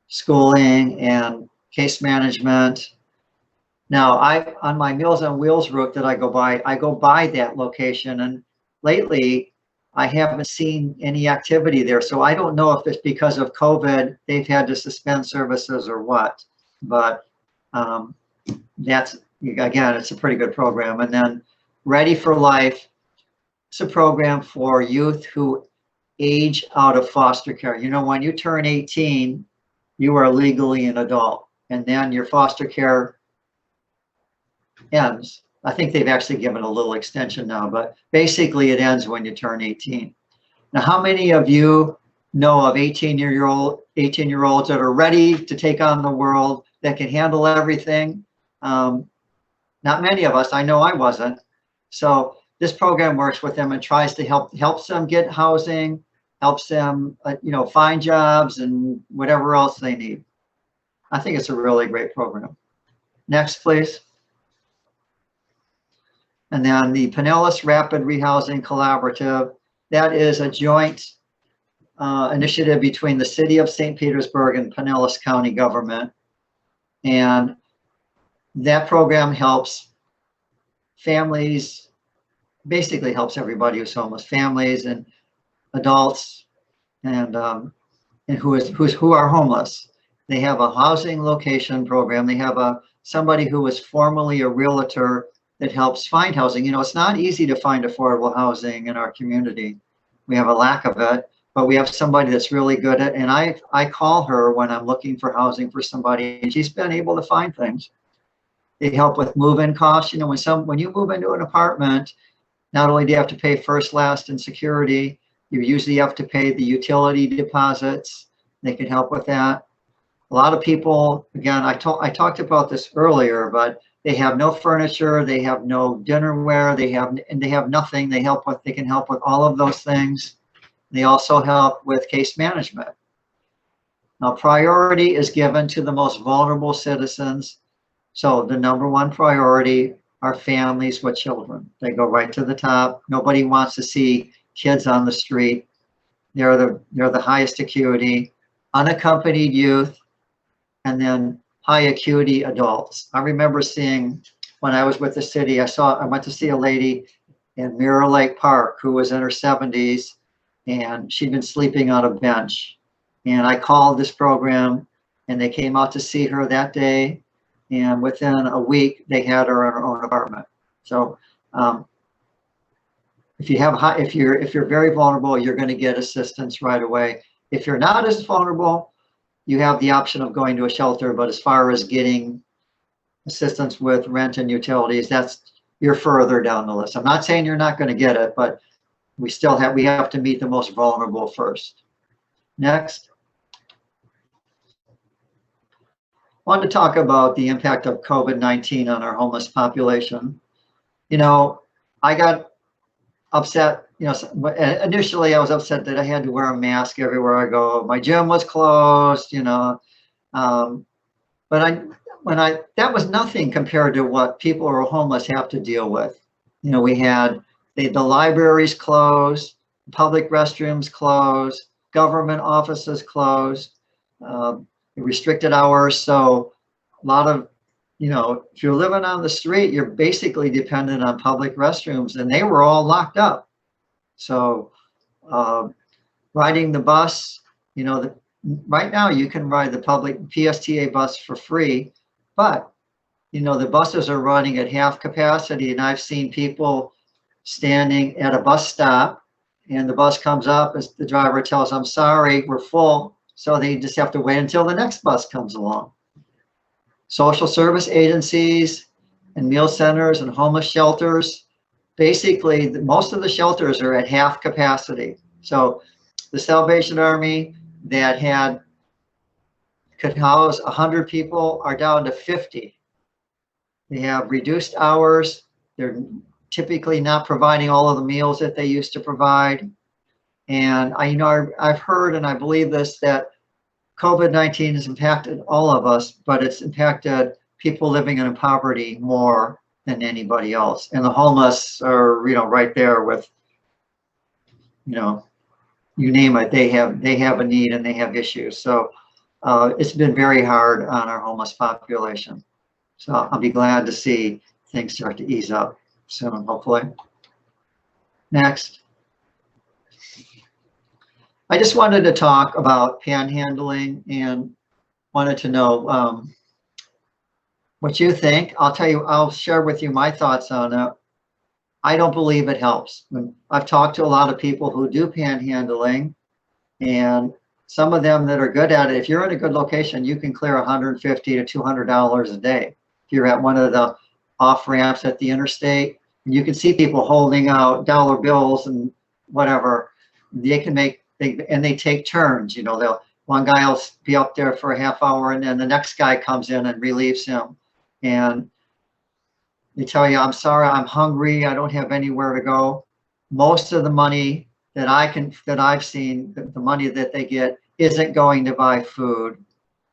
S3: schooling and case management. Now, on my Meals on Wheels route that I go by that location, and lately I haven't seen any activity there. So I don't know if it's because of COVID, they've had to suspend services or what, but that's, again, it's a pretty good program. And then Ready for Life, it's a program for youth who age out of foster care. You know, when you turn 18, you are legally an adult, and then your foster care ends. I think they've actually given a little extension now, but basically it ends when you turn 18. Now, how many of you know of 18-year-olds that are ready to take on the world, that can handle everything? Not many of us. I know I wasn't. So this program works with them and tries to helps them get housing, helps them find jobs and whatever else they need. I think it's a really great program. Next, please. And then the Pinellas Rapid Rehousing Collaborative, that is a joint initiative between the city of St. Petersburg and Pinellas County government. And that program helps families, basically helps everybody who's homeless, families and adults and who are homeless. They have a housing location program. They have somebody who was formerly a realtor that helps find housing. You know, it's not easy to find affordable housing in our community. We have a lack of it, but we have somebody that's really good at it. And I call her when I'm looking for housing for somebody, and she's been able to find things. They help with move-in costs. You know, when you move into an apartment, not only do you have to pay first, last, and security, you usually have to pay the utility deposits. They can help with that. A lot of people, again, I talked about this earlier, but they have no furniture, they have no dinnerware, they have nothing. They can help with all of those things. They also help with case management. Now, priority is given to the most vulnerable citizens. So the number one priority are families with children. They go right to the top. Nobody wants to see kids on the street. They're the highest acuity. Unaccompanied youth, and then high acuity adults. I remember seeing, when I was with the city, I went to see a lady in Mirror Lake Park who was in her 70s, and she'd been sleeping on a bench. And I called this program, and they came out to see her that day, and within a week they had her in her own apartment. So if you're very vulnerable, you're going to get assistance right away. If you're not as vulnerable, you have the option of going to a shelter, but as far as getting assistance with rent and utilities, you're further down the list. I'm not saying you're not going to get it, but we have to meet the most vulnerable first. Next. I wanted to talk about the impact of COVID-19 on our homeless population. You know, I got upset. You know, initially I was upset that I had to wear a mask everywhere I go. My gym was closed, you know, but that was nothing compared to what people who are homeless have to deal with. You know, we had the libraries closed, public restrooms closed, government offices closed, restricted hours. So a lot of, you know, if you're living on the street, you're basically dependent on public restrooms, and they were all locked up. So riding the bus, you know, right now you can ride the public PSTA bus for free, but, you know, the buses are running at half capacity, and I've seen people standing at a bus stop, and the bus comes up as the driver tells them, sorry, we're full. So they just have to wait until the next bus comes along. Social service agencies and meal centers and homeless shelters, basically most of the shelters are at half capacity. So the Salvation Army that could house 100 people are down to 50. They have reduced hours. They're typically not providing all of the meals that they used to provide. And I've heard, and I believe this, that COVID-19 has impacted all of us, but it's impacted people living in poverty more than anybody else. And the homeless are, right there with, you name it, they have a need and they have issues. So it's been very hard on our homeless population. So I'll be glad to see things start to ease up soon, hopefully. Next. I just wanted to talk about panhandling and wanted to know what you think. I'll share with you my thoughts on it. I don't believe it helps. I've talked to a lot of people who do panhandling, and some of them that are good at it, if you're in a good location, you can clear $150 to $200 a day. If you're at one of the off ramps at the interstate, and you can see people holding out dollar bills and whatever, they can make, and they take turns. One guy will be up there for a half hour, and then the next guy comes in and relieves him. And they tell you, I'm sorry, I'm hungry, I don't have anywhere to go. Most of the money that I've seen, the money that they get isn't going to buy food.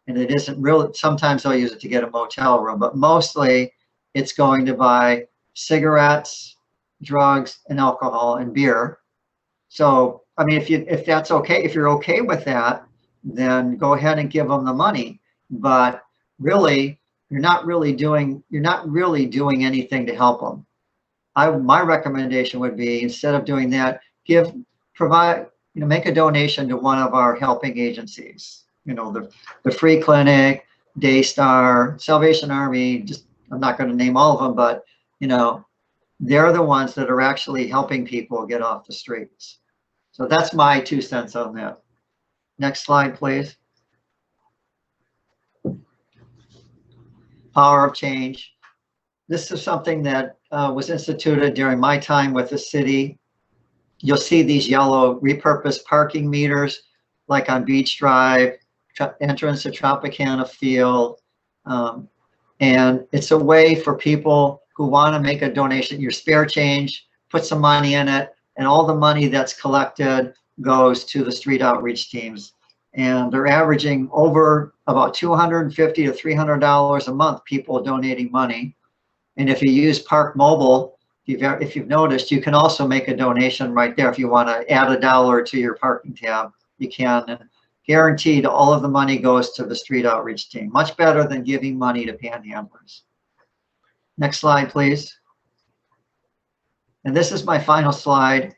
S3: And it isn't really, sometimes they'll use it to get a motel room, but mostly it's going to buy cigarettes, drugs, and alcohol and beer. So, I mean, if that's okay, if you're okay with that, then go ahead and give them the money. But really, you're not really doing anything to help them. My recommendation would be, instead of doing that, make a donation to one of our helping agencies. The Free Clinic, Daystar, Salvation Army. I'm not going to name all of them, but they're the ones that are actually helping people get off the streets. So that's my 2 cents on that. Next slide, please. Power of change. This is something that was instituted during my time with the city. You'll see these yellow repurposed parking meters, like on Beach Drive, entrance to Tropicana Field. And it's a way for people who want to make a donation, your spare change, put some money in it, and all the money that's collected goes to the street outreach teams. And they're averaging over about $250 to $300 a month, people donating money. And if you use Park Mobile, if you've noticed, you can also make a donation right there. If you want to add $1 to your parking tab, you can. And guaranteed, all of the money goes to the street outreach team. Much better than giving money to panhandlers. Next slide, please. And this is my final slide.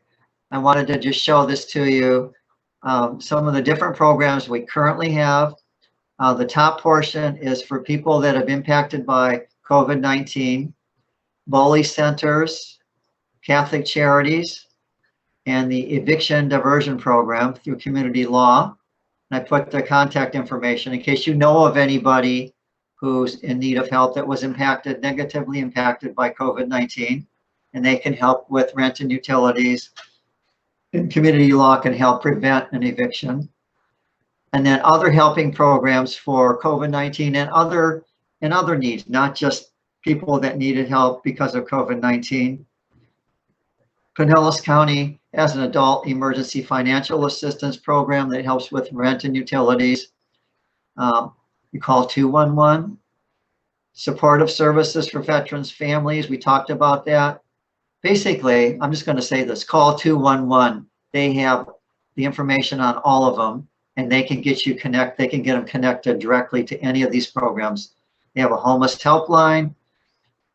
S3: I wanted to just show this to you. Some of the different programs we currently have. The top portion is for people that have impacted by COVID-19, bully centers, Catholic Charities, and the eviction diversion program through community law. And I put the contact information in case you know of anybody who's in need of help that was negatively impacted by COVID-19, and they can help with rent and utilities. And community law can help prevent an eviction. And then other helping programs for COVID-19 and other needs, not just people that needed help because of COVID-19. Pinellas County has an adult emergency financial assistance program that helps with rent and utilities. You call 211. Supportive services for veterans families, we talked about that. Basically, I'm just going to say this, call 211. They have the information on all of them, and they can get them connected directly to any of these programs. They have a homeless helpline,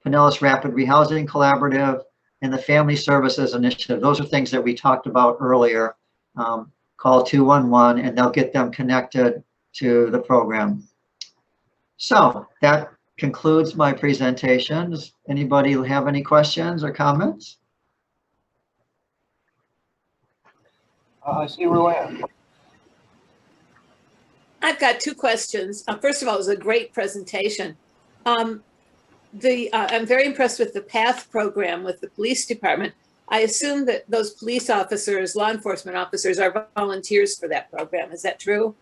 S3: Pinellas Rapid Rehousing Collaborative, and the Family Services Initiative. Those are things that we talked about earlier. Call 211 and they'll get them connected to the program. So that concludes my presentation. Does anybody have any questions or comments?
S2: I see Ruanne.
S4: I've got 2 questions. First of all, it was a great presentation. I'm very impressed with the PATH program with the police department. I assume that those police officers, law enforcement officers, are volunteers for that program. Is that true?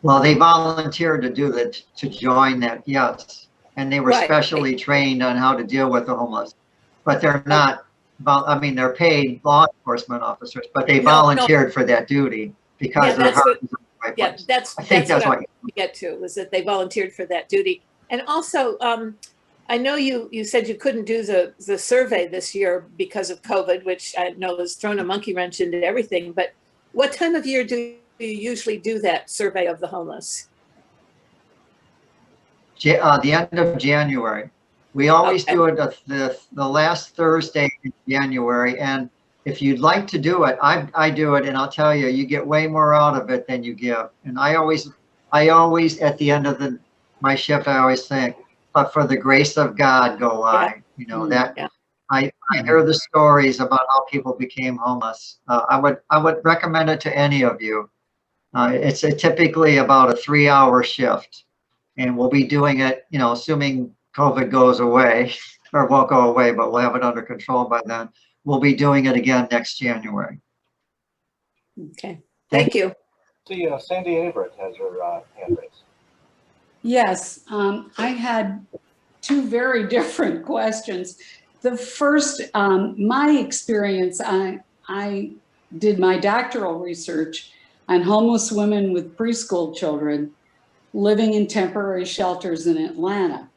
S3: Well, they volunteered to join that, yes. and they were
S4: Right.
S3: specially trained on how to deal with the homeless. But they're not, I mean, they're paid law enforcement officers, but they
S4: No, no.
S3: volunteered for that duty
S4: Yeah,
S3: because their
S4: that's
S3: heart
S4: what,
S3: is in the right
S4: yeah,
S3: place.
S4: that's
S3: I think that's
S4: what
S3: what.
S4: I get to, was that they volunteered for that duty. And also, I know you said you couldn't do the survey this year because of COVID, which I know has thrown a monkey wrench into everything. But what time of year do you usually do that survey of the homeless?
S3: The end of January. We always
S4: Okay.
S3: do it the last Thursday in January. And if you'd like to do it, I do it, and I'll tell you, you get way more out of it than you give. And I always at the end of my shift, I always think, but for the grace of God go I. You know, that
S4: Yeah.
S3: I hear the stories about how people became homeless. I would recommend it to any of you. It's typically about a 3-hour shift, and we'll be doing it, you know, assuming COVID goes away, or won't go away, but we'll have it under control by then. We'll be doing it again next January.
S4: Okay. Thank you.
S2: See, Sandy Averett has her hand raised.
S5: Yes, I had two very different questions. The first, my experience, I did my doctoral research on homeless women with preschool children living in temporary shelters in Atlanta.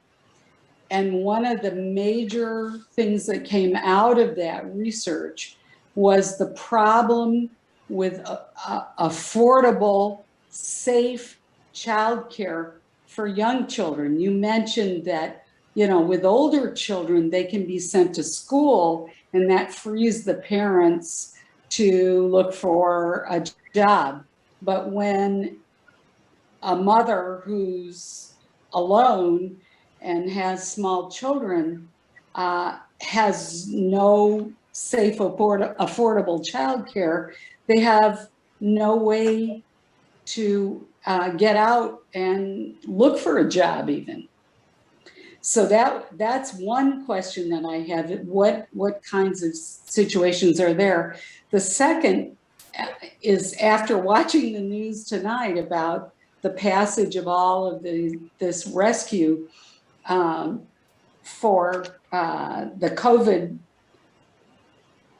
S5: And one of the major things that came out of that research was the problem with affordable, safe childcare for young children. You mentioned that, you know, with older children, they can be sent to school, and that frees the parents to look for a job. But when a mother who's alone and has small children has no safe, affordable childcare, they have no way to get out and look for a job even. So that's one question that I have. What kinds of situations are there? The second is, after watching the news tonight about the passage of all of this rescue for the COVID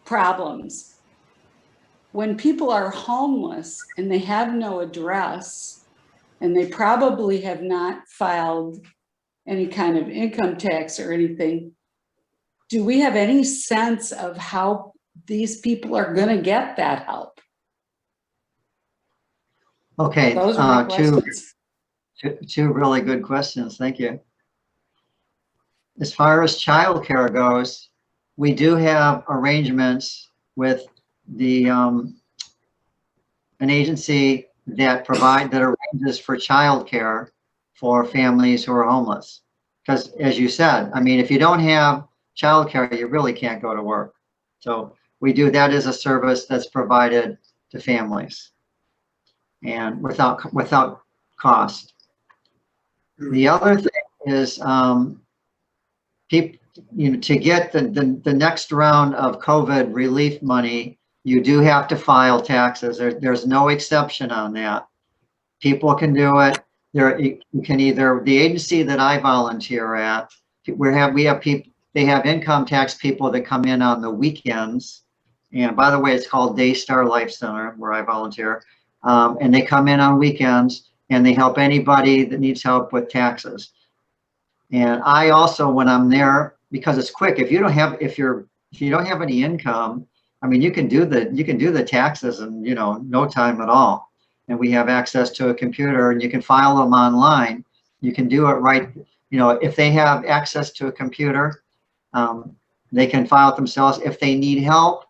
S5: problems, when people are homeless and they have no address and they probably have not filed any kind of income tax or anything, do we have any sense of how these people are going to get that help?
S3: Okay,
S5: Those are my questions.
S3: two really good questions. Thank you. As far as childcare goes, we do have arrangements with an agency that arranges for childcare for families who are homeless. Because as you said, I mean, if you don't have childcare, you really can't go to work. So we do that as a service that's provided to families and without cost. The other thing is people, you know, to get the next round of COVID relief money, you do have to file taxes. There's no exception on that. People can do it. You can either, the agency that I volunteer at, we have people, they have income tax people that come in on the weekends. And by the way, it's called Daystar Life Center, where I volunteer. And they come in on weekends and they help anybody that needs help with taxes. And I also, when I'm there, because it's quick, if you don't have any income, I mean, you can do the taxes in, you know, no time at all. And we have access to a computer, and you can file them online. You can do it right. You know, if they have access to a computer, they can file it themselves. If they need help,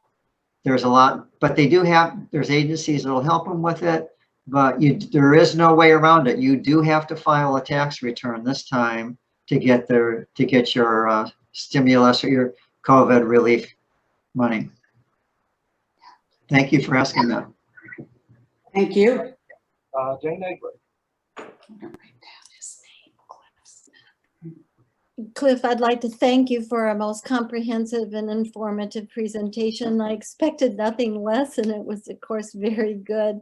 S3: there's a lot, but there's agencies that will help them with it, but there is no way around it. You do have to file a tax return this time to get your stimulus or your COVID relief money. Thank you for asking that.
S5: Thank you.
S2: Jane Egbert.
S6: Cliff, I'd like to thank you for a most comprehensive and informative presentation. I expected nothing less, and it was, of course, very good.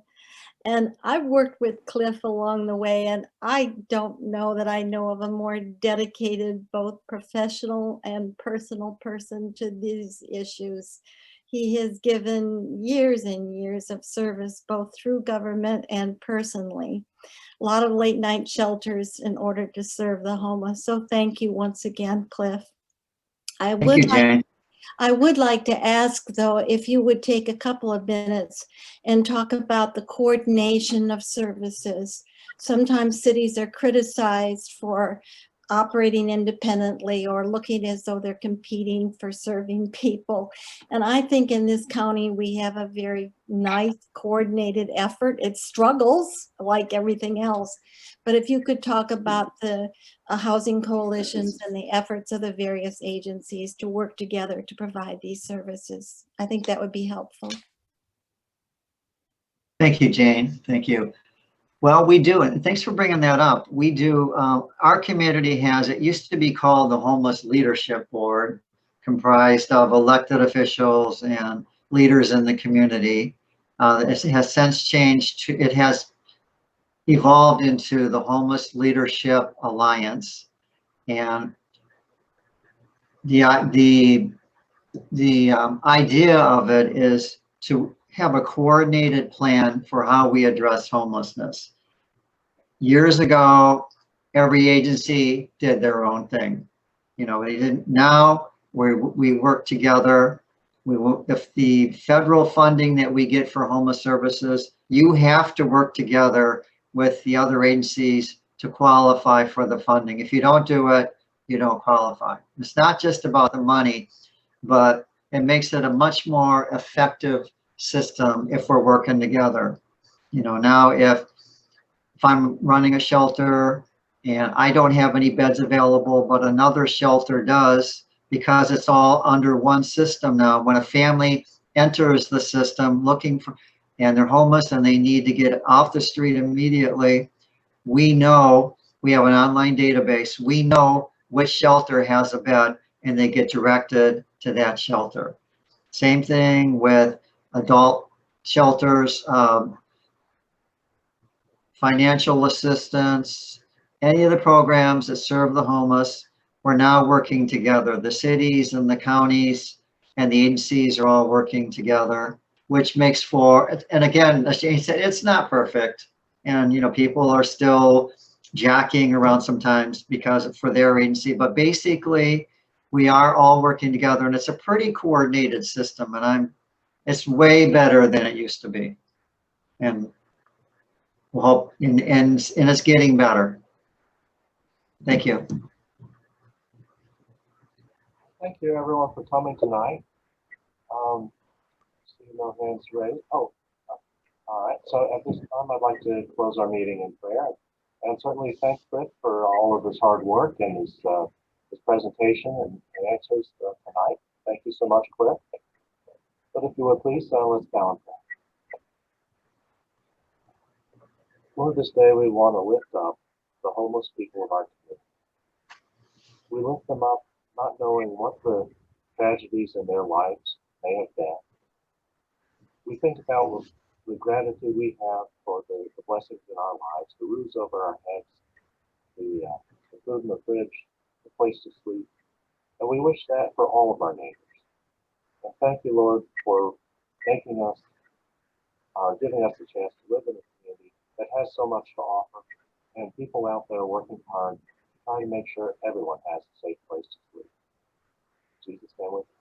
S6: And I've worked with Cliff along the way, and I don't know that I know of a more dedicated, both professional and personal person to these issues. He has given years and years of service, both through government and personally. A lot of late night shelters in order to serve the homeless. So thank you once again, Cliff.
S3: Thank you, Jane.
S6: I would like to ask, though, if you would take a couple of minutes and talk about the coordination of services. Sometimes cities are criticized for operating independently or looking as though they're competing for serving people. And I think in this county, we have a very nice coordinated effort. It struggles like everything else. But if you could talk about the housing coalitions and the efforts of the various agencies to work together to provide these services, I think that would be helpful.
S3: Thank you, Jane. Thank you. Well, we do, and thanks for bringing that up. We do, our community has, it used to be called the Homeless Leadership Board, comprised of elected officials and leaders in the community. It has since changed to, it has evolved into the Homeless Leadership Alliance. And the idea of it is to have a coordinated plan for how we address homelessness. Years ago, every agency did their own thing. You know, they didn't. Now we work together. If the federal funding that we get for homeless services, you have to work together with the other agencies to qualify for the funding. If you don't do it, you don't qualify. It's not just about the money, but it makes it a much more effective system if we're working together. You know, now if I'm running a shelter and I don't have any beds available, but another shelter does, because it's all under one system now. When a family enters the system looking for, and they're homeless and they need to get off the street immediately, we know, we have an online database, we know which shelter has a bed and they get directed to that shelter. Same thing with adult shelters, financial assistance, any of the programs that serve the homeless. We're now working together. The cities and the counties and the agencies are all working together, which makes for, and again, as Jane said, it's not perfect. And, you know, people are still jockeying around sometimes because for their agency, but basically we are all working together and it's a pretty coordinated system, and it's way better than it used to be. And we'll hope, and it's getting better. Thank you.
S2: Thank you, everyone, for coming tonight. See no hands raised. Oh, all right. So at this time, I'd like to close our meeting in prayer, and certainly thank Chris for all of his hard work and his presentation and answers tonight. Thank you so much, Cliff. But if you would please, let's bow in prayer. Lord, this day we want to lift up the homeless people of our community. We lift them up not knowing what the tragedies in their lives may have been. We think about the gratitude we have for the blessings in our lives, the roofs over our heads, the food in the fridge, the place to sleep. And we wish that for all of our neighbors. And thank you, Lord, for making us, giving us the chance to live in a community that has so much to offer, and people out there working hard, trying to make sure everyone has a safe place to sleep. In Jesus' name we pray.